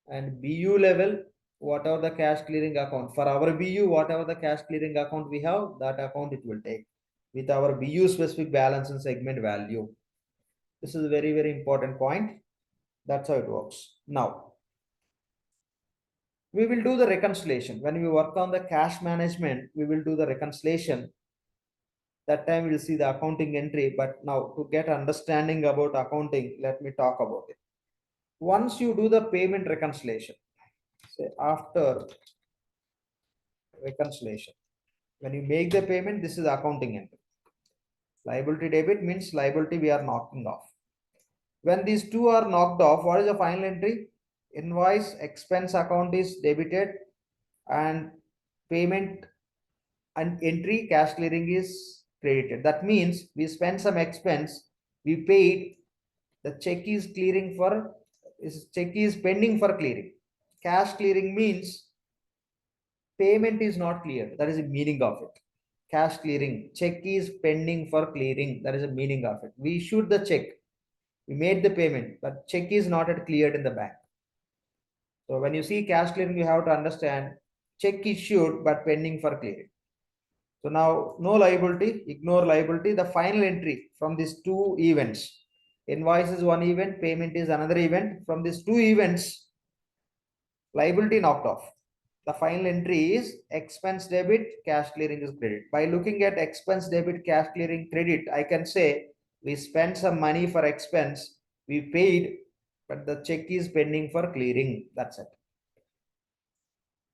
[SPEAKER 1] and BU level, whatever the cash clearing account. For our BU, whatever the cash clearing account we have, that account it will take with our BU specific balance and segment value. This is a very, very important point. That's how it works. Now, we will do the reconciliation. When we work on the cash management, we will do the reconciliation. That time we'll see the accounting entry. But now to get understanding about accounting, let me talk about it. Once you do the payment reconciliation, say after reconciliation, when you make the payment, this is accounting entry. Liability debit means liability we are knocking off. When these two are knocked off, what is the final entry? Invoice expense account is debited and payment and entry cash clearing is credited. That means we spent some expense, we paid, the check is clearing for, check is pending for clearing. Cash clearing means payment is not cleared. That is the meaning of it. Cash clearing, check is pending for clearing. That is the meaning of it. We issued the check, we made the payment, but check is not yet cleared in the bank. So when you see cash clearing, you have to understand check issued but pending for clearing. So now no liability, ignore liability. The final entry from these two events, invoice is one event, payment is another event. From these two events, liability knocked off. The final entry is expense debit, cash clearing is credit. By looking at expense debit, cash clearing credit, I can say we spent some money for expense, we paid, but the check is pending for clearing. That's it.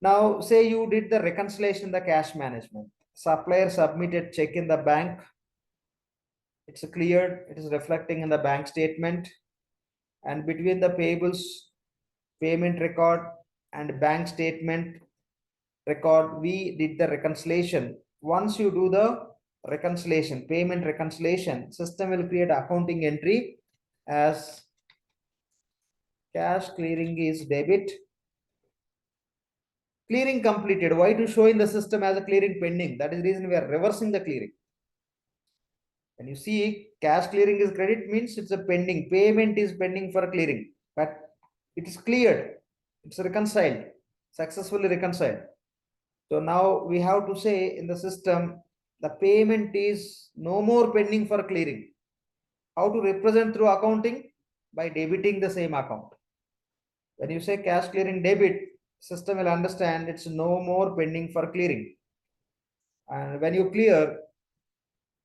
[SPEAKER 1] Now, say you did the reconciliation in the cash management. Supplier submitted check in the bank. It's cleared. It is reflecting in the bank statement. And between the payables, payment record and bank statement record, we did the reconciliation. Once you do the reconciliation, payment reconciliation, system will create accounting entry as cash clearing is debit. Clearing completed. Why to show in the system as a clearing pending? That is the reason we are reversing the clearing. When you see cash clearing is credit, means it's a pending. Payment is pending for clearing, but it is cleared. It's reconciled, successfully reconciled. So now we have to say in the system, the payment is no more pending for clearing. How to represent through accounting? By debiting the same account. When you say cash clearing debit, system will understand it's no more pending for clearing. And when you clear,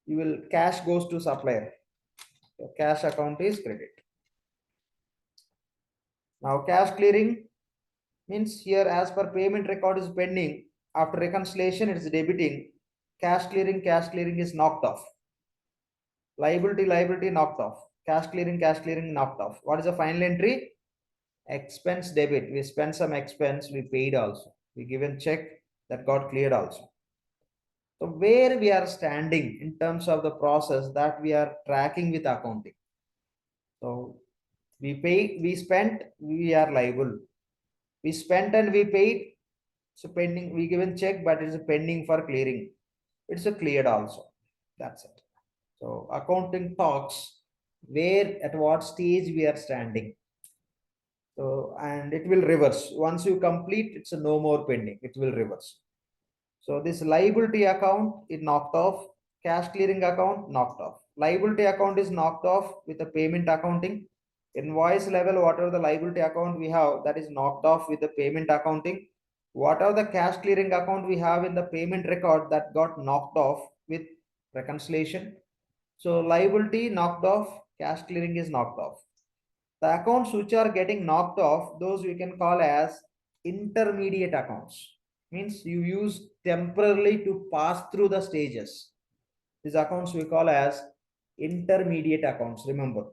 [SPEAKER 1] you will cash goes to supplier. So cash account is credit. Now cash clearing means here as per payment record is pending. After reconciliation, it is debiting. Cash clearing is knocked off. Liability knocked off. Cash clearing knocked off. What is the final entry? Expense debit. We spent some expense, we paid also. We given check that got cleared also. So where we are standing in terms of the process that we are tracking with accounting. So we paid, we spent, we are liable. We spent and we paid. So pending, we given check, but it's pending for clearing. It's a cleared also. That's it. So accounting talks where at what stage we are standing. So, and it will reverse. Once you complete, it's a no more pending. It will reverse. So this liability account is knocked off. Cash clearing account knocked off. Liability account is knocked off with the payment accounting. Invoice level, whatever the liability account we have, that is knocked off with the payment accounting. Whatever the cash clearing account we have in the payment record, that got knocked off with reconciliation. So liability knocked off, cash clearing is knocked off. The accounts which are getting knocked off, those we can call as intermediate accounts. Means you use temporarily to pass through the stages. These accounts we call as intermediate accounts. Remember,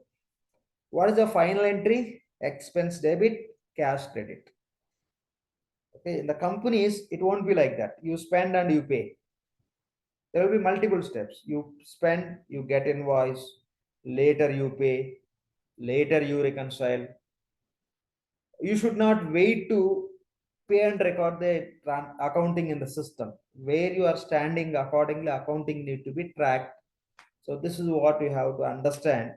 [SPEAKER 1] what is the final entry? Expense debit, cash credit. Okay, in the companies, it won't be like that. You spend and you pay. There will be multiple steps. You spend, you get invoice, later you pay, later you reconcile. You should not wait to pay and record the accounting in the system. Where you are standing, accordingly accounting need to be tracked. So this is what you have to understand,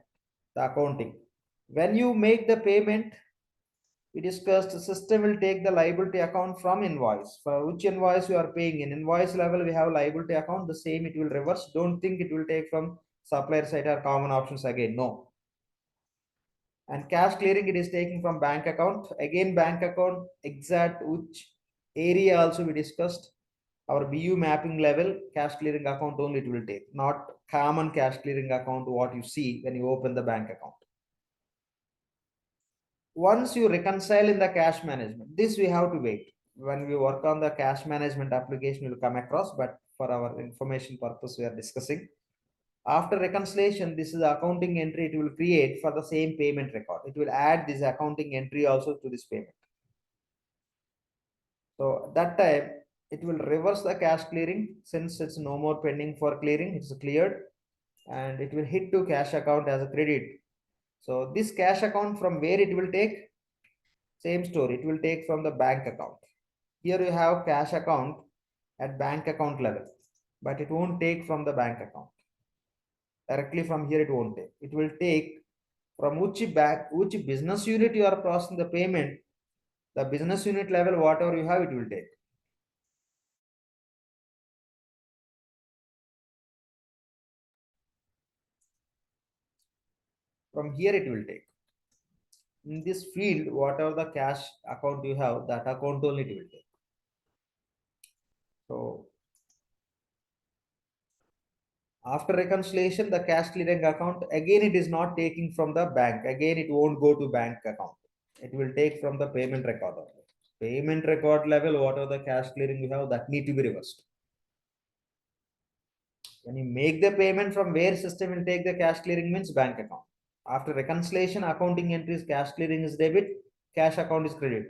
[SPEAKER 1] the accounting. When you make the payment, we discussed the system will take the liability account from invoice. For which invoice you are paying, in invoice level we have liability account, the same it will reverse. Don't think it will take from supplier side or common options again. No. And cash clearing, it is taking from bank account. Again, bank account, exact which area also we discussed. Our BU mapping level, cash clearing account only it will take, not common cash clearing account what you see when you open the bank account. Once you reconcile in the cash management, this we have to wait. When we work on the cash management application, you will come across, but for our information purpose, we are discussing. After reconciliation, this is the accounting entry it will create for the same payment record. It will add this accounting entry also to this payment. So that time, it will reverse the cash clearing since it's no more pending for clearing, it's cleared, and it will hit to cash account as a credit. So this cash account, from where it will take? Same story, it will take from the bank account. Here you have cash account at bank account level, but it won't take from the bank account. Directly from here it won't take. It will take from which business unit you are processing the payment, the business unit level, whatever you have, it will take. From here it will take. In this field, whatever the cash account you have, that account only it will take. So after reconciliation, the cash clearing account, again it is not taking from the bank. Again, it won't go to bank account. It will take from the payment record. Payment record level, whatever the cash clearing you have, that need to be reversed. When you make the payment, from where system will take the cash clearing means bank account. After reconciliation, accounting entries, cash clearing is debit, cash account is credit.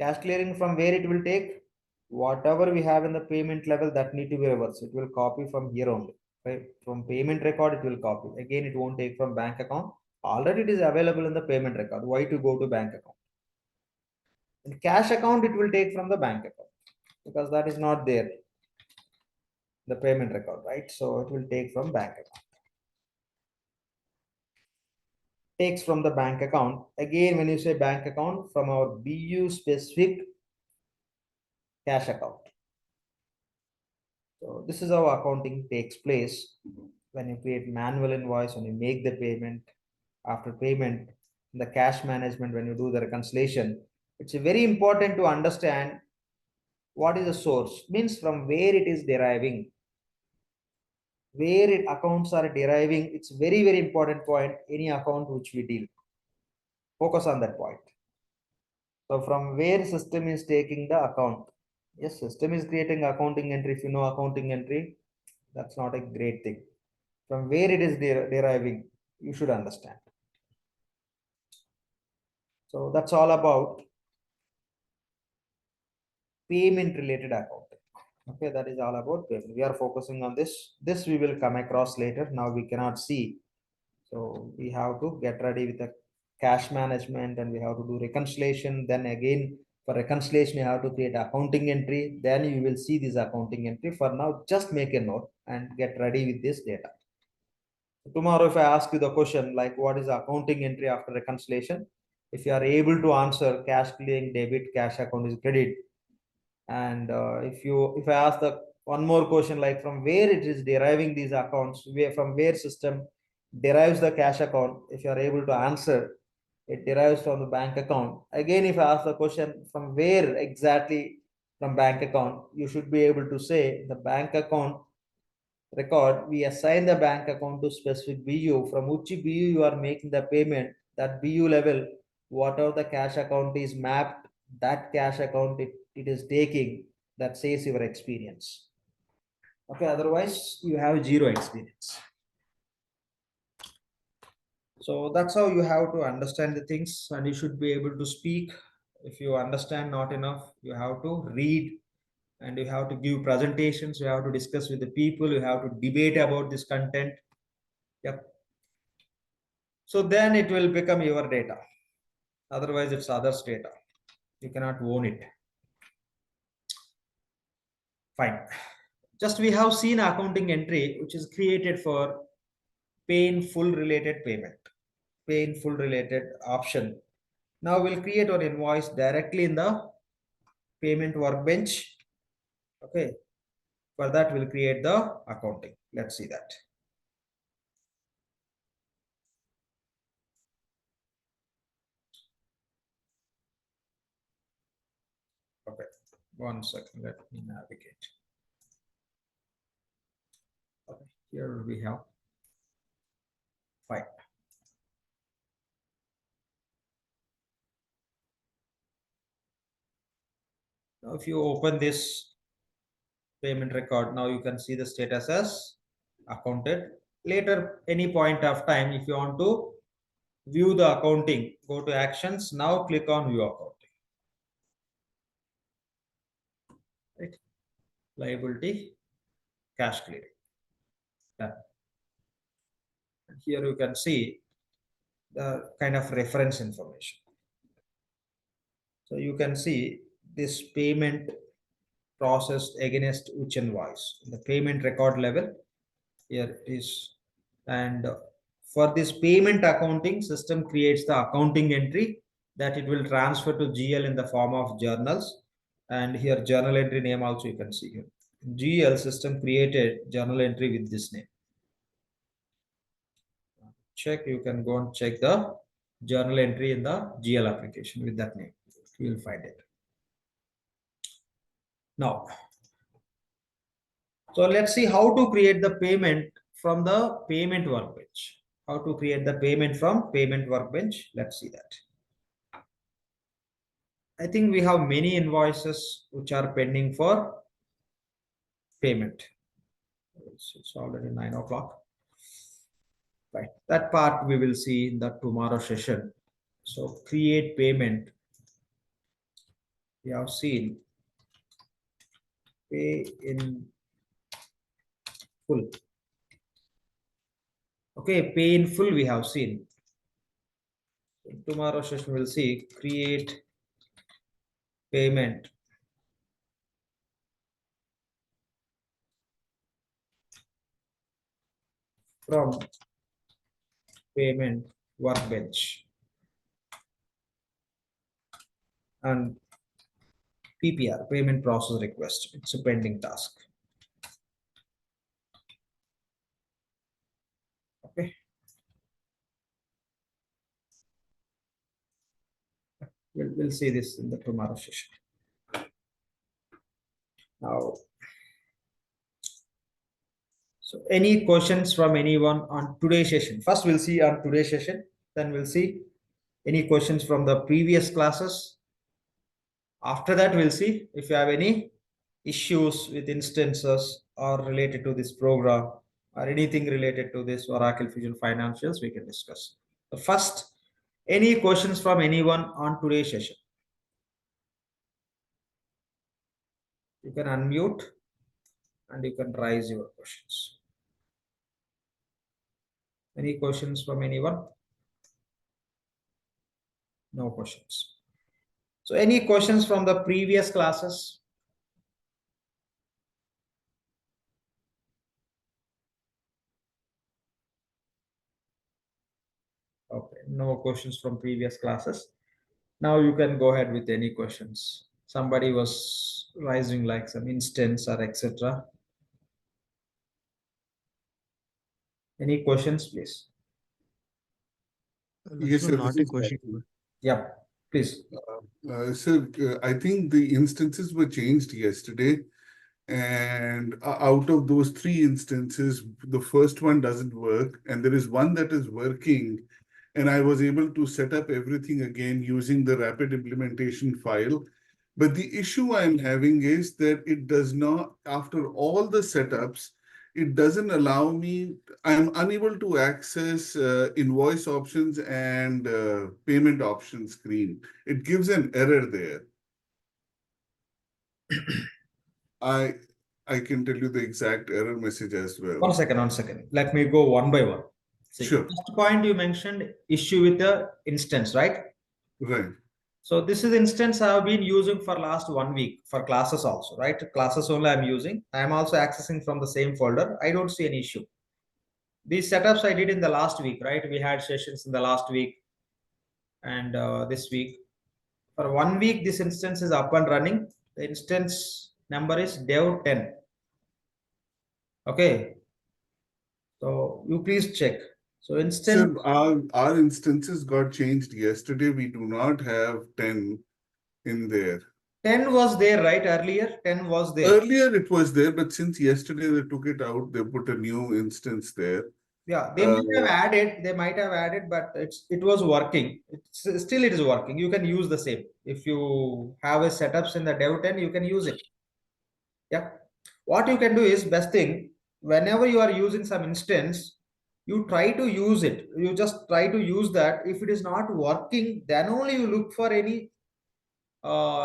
[SPEAKER 1] Cash clearing, from where it will take? Whatever we have in the payment level, that need to be reversed. It will copy from here only. Right? From payment record, it will copy. Again, it won't take from bank account. Already it is available in the payment record. Why to go to bank account? In cash account, it will take from the bank account because that is not there, the payment record, right? So it will take from bank account. Takes from the bank account. Again, when you say bank account, from our BU specific cash account. So this is how accounting takes place. When you create manual invoice, when you make the payment, after payment, the cash management, when you do the reconciliation, it's very important to understand what is the source, means from where it is deriving, where accounts are deriving. It's very, very important point, any account which we deal. Focus on that point. So from where system is taking the account. Yes, system is creating accounting entry. If you know accounting entry, that's not a great thing. From where it is deriving, you should understand. So that's all about payment related accounting. Okay, that is all about payment. We are focusing on this. This we will come across later. Now we cannot see. So we have to get ready with the cash management and we have to do reconciliation. Then again, for reconciliation, you have to create accounting entry. Then you will see this accounting entry. For now, just make a note and get ready with this data. Tomorrow, if I ask you the question like what is accounting entry after reconciliation, if you are able to answer cash clearing debit, cash account is credit. And if I ask the one more question like from where it is deriving these accounts, from where system derives the cash account, if you are able to answer, it derives from the bank account. Again, if I ask the question from where exactly from bank account, you should be able to say the bank account record, we assign the bank account to specific BU, from which BU you are making the payment, that BU level, whatever the cash account is mapped, that cash account it is taking, that says your experience. Okay, otherwise you have zero experience. So that's how you have to understand the things, and you should be able to speak. If you understand not enough, you have to read, and you have to give presentations, you have to discuss with the people, you have to debate about this content. Yep. So then it will become your data. Otherwise, it's others' data. You cannot own it. Fine. Just we have seen accounting entry, which is created for pay in full related payment, pay in full related option. Now we'll create our invoice directly in the payment workbench. Okay. For that, we'll create the accounting. Let's see that. 1 second, let me navigate. Okay, here we have 5. Now, if you open this payment record, now you can see the status as accounted. Later, any point of time, if you want to view the accounting, go to actions. Now click on view accounting. Right? Liability, cash clearing. Done. Here you can see the kind of reference information. So you can see this payment processed against which invoice. The payment record level here is, and for this payment accounting, system creates the accounting entry that it will transfer to GL in the form of journals. And here journal entry name also you can see here. GL system created journal entry with this name. Check, you can go and check the journal entry in the GL application with that name. You will find it. Now, so let's see how to create the payment from the payment workbench. How to create the payment from payment workbench. Let's see that. I think we have many invoices which are pending for payment. It's already 9 o'clock. Right, that part we will see in the tomorrow session. So create payment. We have seen pay in full. Okay, pay in full we have seen. In tomorrow session we'll see create payment. From payment workbench and PPR, payment process request. It's a pending task. Okay. We'll see this in the tomorrow session. Now, so any questions from anyone on today's session? First, we'll see on today's session. Then we'll see any questions from the previous classes. After that, we'll see if you have any issues with instances or related to this program or anything related to this Oracle Fusion Financials, we can discuss. So first, any questions from anyone on today's session? You can unmute and you can raise your questions. Any questions from anyone? No questions. So any questions from the previous classes? Okay, no questions from previous classes. Now you can go ahead with any questions. Somebody was raising like some instance or etc. Any questions, please?
[SPEAKER 6] Yes, sir.
[SPEAKER 7] Not
[SPEAKER 6] This
[SPEAKER 7] a
[SPEAKER 6] is
[SPEAKER 7] question.
[SPEAKER 6] Rajiv.
[SPEAKER 1] Yeah, please.
[SPEAKER 6] Sir, I think the instances were changed yesterday, and out of those 3 instances, the first one doesn't work, and there is one that is working, and I was able to set up everything again using the rapid implementation file. But the issue I'm having is that it does not, after all the setups, it doesn't allow me, I'm unable to access invoice options and payment options screen. It gives an error there. I can tell you the exact error message as well.
[SPEAKER 1] 1 second, 1 second. Let me go one by one. See,
[SPEAKER 6] Sure.
[SPEAKER 1] first point you mentioned issue with the instance, right?
[SPEAKER 6] Right.
[SPEAKER 1] So this is instance I have been using for last 1 week for classes also, right? Classes only I'm using. I'm also accessing from the same folder. I don't see any issue. These setups I did in the last week, right? We had sessions in the last week and this week. For 1 week, this instance is up and running. The instance number is dev 10. Okay. So you please check. So instance.
[SPEAKER 6] Sir, our instances got changed yesterday. We do not have 10 in there.
[SPEAKER 1] 10 was there, right? Earlier, 10 was there.
[SPEAKER 6] Earlier it was there, but since yesterday they took it out, they put a new instance there.
[SPEAKER 1] Yeah, they might have added, but it was working. Still it is working. You can use the same. If you have a setups in the Dev 10, you can use it. Yeah. What you can do is best thing, whenever you are using some instance, you try to use it. You just try to use that. If it is not working, then only you look for any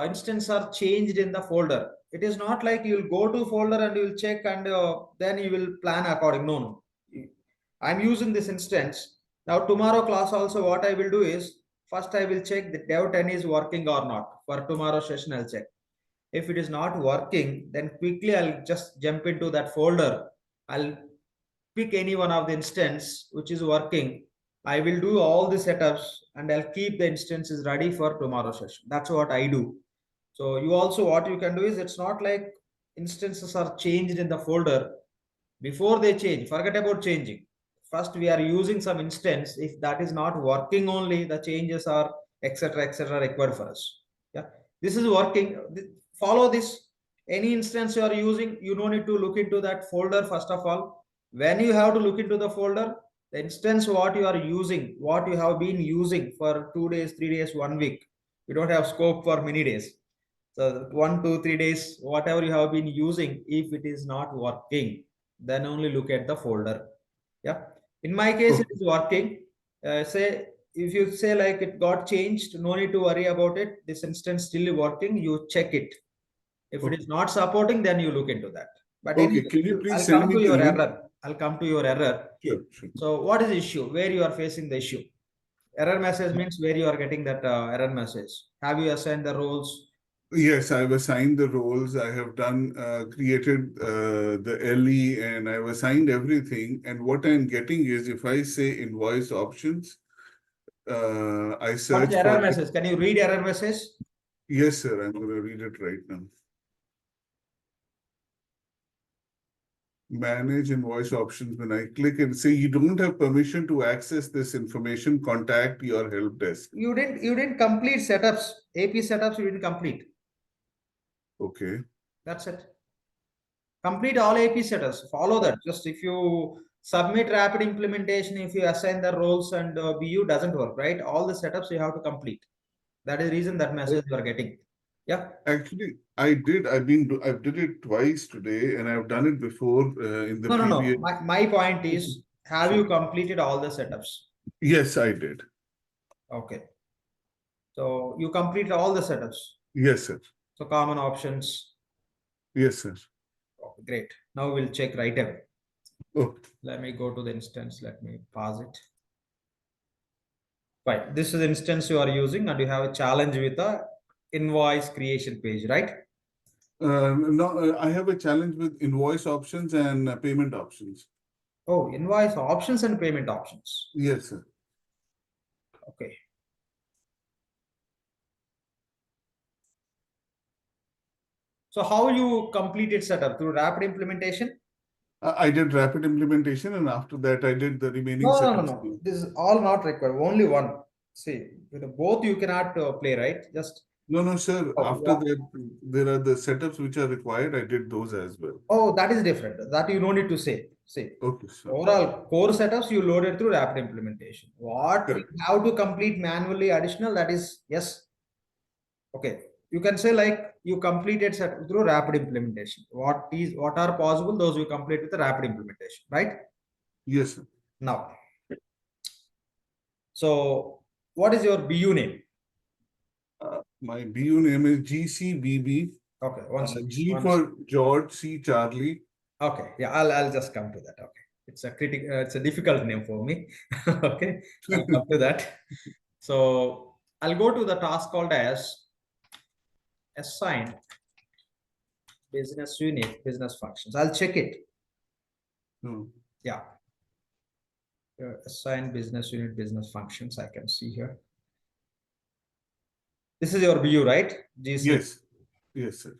[SPEAKER 1] instance are changed in the folder. It is not like you'll go to folder and you'll check and then you will plan according. No. I'm using this instance. Now tomorrow class also what I will do is first I will check the Dev 10 is working or not. For tomorrow session I'll check. If it is not working, then quickly I'll just jump into that folder. I'll pick any one of the instance which is working. I will do all the setups and I'll keep the instances ready for tomorrow session. That's what I do. So you also, what you can do is, it's not like instances are changed in the folder. Before they change, forget about changing. First, we are using some instance. If that is not working, only the changes are etc. required for us. Yeah, this is working. Follow this. Any instance you are using, you don't need to look into that folder first of all. When you have to look into the folder, the instance what you are using, what you have been using for 2 days, 3 days, 1 week. You don't have scope for many days. So 1, 2, 3 days, whatever you have been using, if it is not working, then only look at the folder. Yeah. In my case, it is working. Say if you say like it got changed, no need to worry about it. This instance still working. You check it. If it is not supporting, then you look into that. But
[SPEAKER 6] Okay,
[SPEAKER 1] anyway,
[SPEAKER 6] can you please
[SPEAKER 1] I'll
[SPEAKER 6] send
[SPEAKER 1] come
[SPEAKER 6] me
[SPEAKER 1] to
[SPEAKER 6] the
[SPEAKER 1] your
[SPEAKER 6] link?
[SPEAKER 1] error. I'll come to your error.
[SPEAKER 6] Sure.
[SPEAKER 1] So what is the issue? Where you are facing the issue? Error message means where you are getting that error message. Have you assigned the roles?
[SPEAKER 6] Yes, I've assigned the roles. I have done created the LE and I've assigned everything. And what I'm getting is if I say invoice options, I search
[SPEAKER 1] What's error
[SPEAKER 6] for
[SPEAKER 1] message? Can you read error message?
[SPEAKER 6] Yes, sir. I'm going to read it right now. Manage invoice options. When I click and say you don't have permission to access this information, contact your help desk.
[SPEAKER 1] You didn't complete setups. AP setups you didn't complete.
[SPEAKER 6] Okay.
[SPEAKER 1] That's it. Complete all AP setups. Follow that. Just if you submit rapid implementation, if you assign the roles and BU doesn't work, right? All the setups you have to complete. That is the reason that message you are getting. Yeah.
[SPEAKER 6] Actually, I did. I did it twice today, and I've done it before in the previous.
[SPEAKER 1] No. My point is, have you completed all the setups?
[SPEAKER 6] Yes, I did.
[SPEAKER 1] Okay. So you completed all the setups.
[SPEAKER 6] Yes, sir.
[SPEAKER 1] So common options.
[SPEAKER 6] Yes, sir.
[SPEAKER 1] Okay, great. Now we'll check right away.
[SPEAKER 6] Oh,
[SPEAKER 1] Let me go to the instance. Let me pause it. Right. This is the instance you are using, and you have a challenge with the invoice creation page, right?
[SPEAKER 6] no, I have a challenge with invoice options and payment options.
[SPEAKER 1] Oh, invoice options and payment options.
[SPEAKER 6] Yes, sir.
[SPEAKER 1] Okay. So how you completed setup? Through rapid implementation?
[SPEAKER 6] I did rapid implementation, and after that, I did the remaining
[SPEAKER 1] No.
[SPEAKER 6] setups.
[SPEAKER 1] This is all not required. Only one. See, with both you cannot play, right? Just
[SPEAKER 6] No, sir.
[SPEAKER 1] Oh,
[SPEAKER 6] After
[SPEAKER 1] yeah.
[SPEAKER 6] that, there are the setups which are required. I did those as well.
[SPEAKER 1] Oh, that is different. That you don't need to say. See,
[SPEAKER 6] Okay, sir.
[SPEAKER 1] overall core setups you loaded through rapid implementation. What
[SPEAKER 6] Correct.
[SPEAKER 1] you have to complete manually additional, that is yes. Okay. You can say like you completed set through rapid implementation. What are possible, those you complete with the rapid implementation, right?
[SPEAKER 6] Yes, sir.
[SPEAKER 1] Now, so what is your BU name?
[SPEAKER 6] My BU name is GCBB.
[SPEAKER 1] Okay, one second.
[SPEAKER 6] G for George, C Charlie.
[SPEAKER 1] Okay, yeah, I'll just come to that. Okay, it's a difficult name for me. Okay, I'll come to that. So I'll go to the task called as assign business unit business functions. I'll check it.
[SPEAKER 6] No.
[SPEAKER 1] Yeah. Assign business unit business functions. I can see here. This is your BU, right? GC.
[SPEAKER 6] Yes. Yes, sir.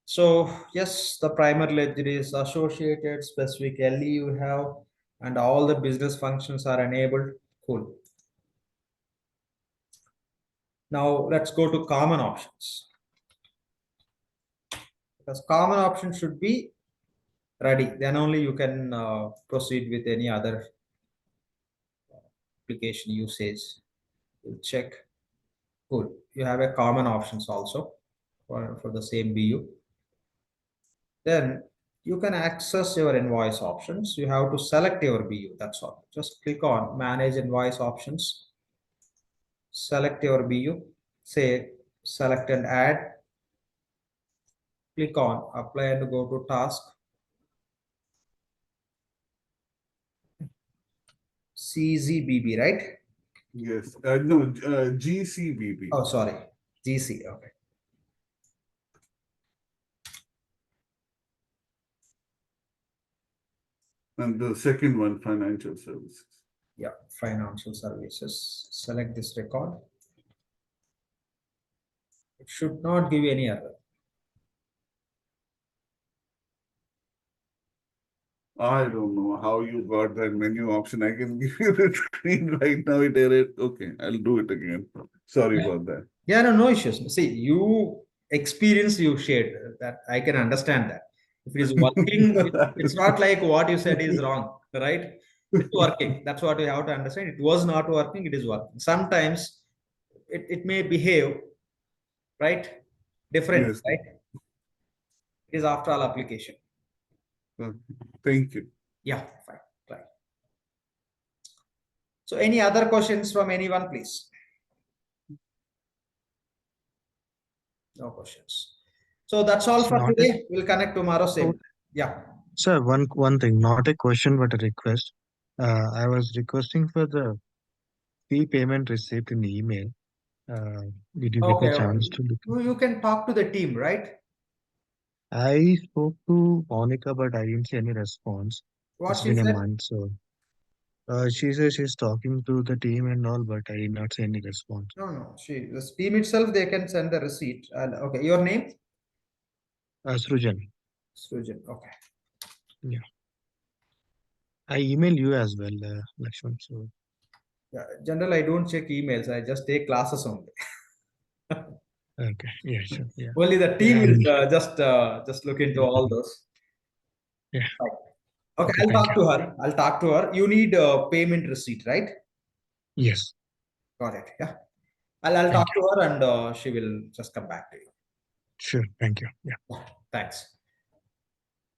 [SPEAKER 1] So yes, the primary ledger is associated, specific LE you have, and all the business functions are enabled. Cool. Now let's go to common options. Because common option should be ready, then only you can proceed with any other application usage. We'll check. Cool. You have a common options also for the same BU. Then you can access your invoice options. You have to select your BU. That's all. Just click on manage invoice options. Select your BU. Say select and add. Click on apply and go to task. CZBB, right?
[SPEAKER 6] Yes, no, GCBB.
[SPEAKER 1] Oh, sorry. GC. Okay.
[SPEAKER 6] And the second one, financial services.
[SPEAKER 1] Yeah, financial services. Select this record. It should not give any error.
[SPEAKER 6] I don't know how you got that menu option. I can give you the screen right now. It errored. Okay, I'll do it again. Sorry about that.
[SPEAKER 1] Yeah, no issues. See, you experience you shared that I can understand that. If it is working, it's not like what you said is wrong, right? It's working. That's what you have to understand. It was not working, it is working. Sometimes it may behave, right? Different,
[SPEAKER 6] Yes.
[SPEAKER 1] right? It is after all application.
[SPEAKER 6] Okay. Thank you.
[SPEAKER 1] Yeah, fine. Right. So any other questions from anyone, please? No questions. So that's all for
[SPEAKER 7] Not a-
[SPEAKER 1] today. We'll connect tomorrow same time. Yeah.
[SPEAKER 7] Sir, one thing, not a question but a request. I was requesting for the fee payment receipt in the email. Did you get
[SPEAKER 1] Okay.
[SPEAKER 7] a chance to look?
[SPEAKER 1] You can talk to the team, right?
[SPEAKER 7] I spoke to Monica, but I didn't see any response.
[SPEAKER 1] What
[SPEAKER 7] It's
[SPEAKER 1] she
[SPEAKER 7] been a
[SPEAKER 1] said?
[SPEAKER 7] month, so she says she's talking to the team and all, but I did not see any response.
[SPEAKER 1] No. The team itself, they can send the receipt. And okay, your name?
[SPEAKER 7] Srujan,
[SPEAKER 1] Sujan. Okay.
[SPEAKER 7] I email you as well, Lakshman. So
[SPEAKER 1] Yeah. General, I don't check emails. I just take classes only.
[SPEAKER 7] okay, yeah, sure, yeah,
[SPEAKER 1] Only the team
[SPEAKER 7] And-
[SPEAKER 1] will just look into all those.
[SPEAKER 7] yeah.
[SPEAKER 1] Fine. Okay,
[SPEAKER 7] Okay,
[SPEAKER 1] I'll
[SPEAKER 7] thank
[SPEAKER 1] talk
[SPEAKER 7] you.
[SPEAKER 1] to her. I'll talk to her. You need a payment receipt, right?
[SPEAKER 7] Yes,
[SPEAKER 1] Got it. Yeah. I'll
[SPEAKER 7] Thank
[SPEAKER 1] talk to her and she will just come back to you.
[SPEAKER 7] sure, thank you. Yeah.
[SPEAKER 1] Thanks.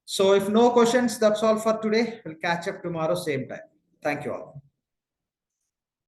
[SPEAKER 1] So if no questions, that's all for today. We'll catch up tomorrow, same time. Thank you all.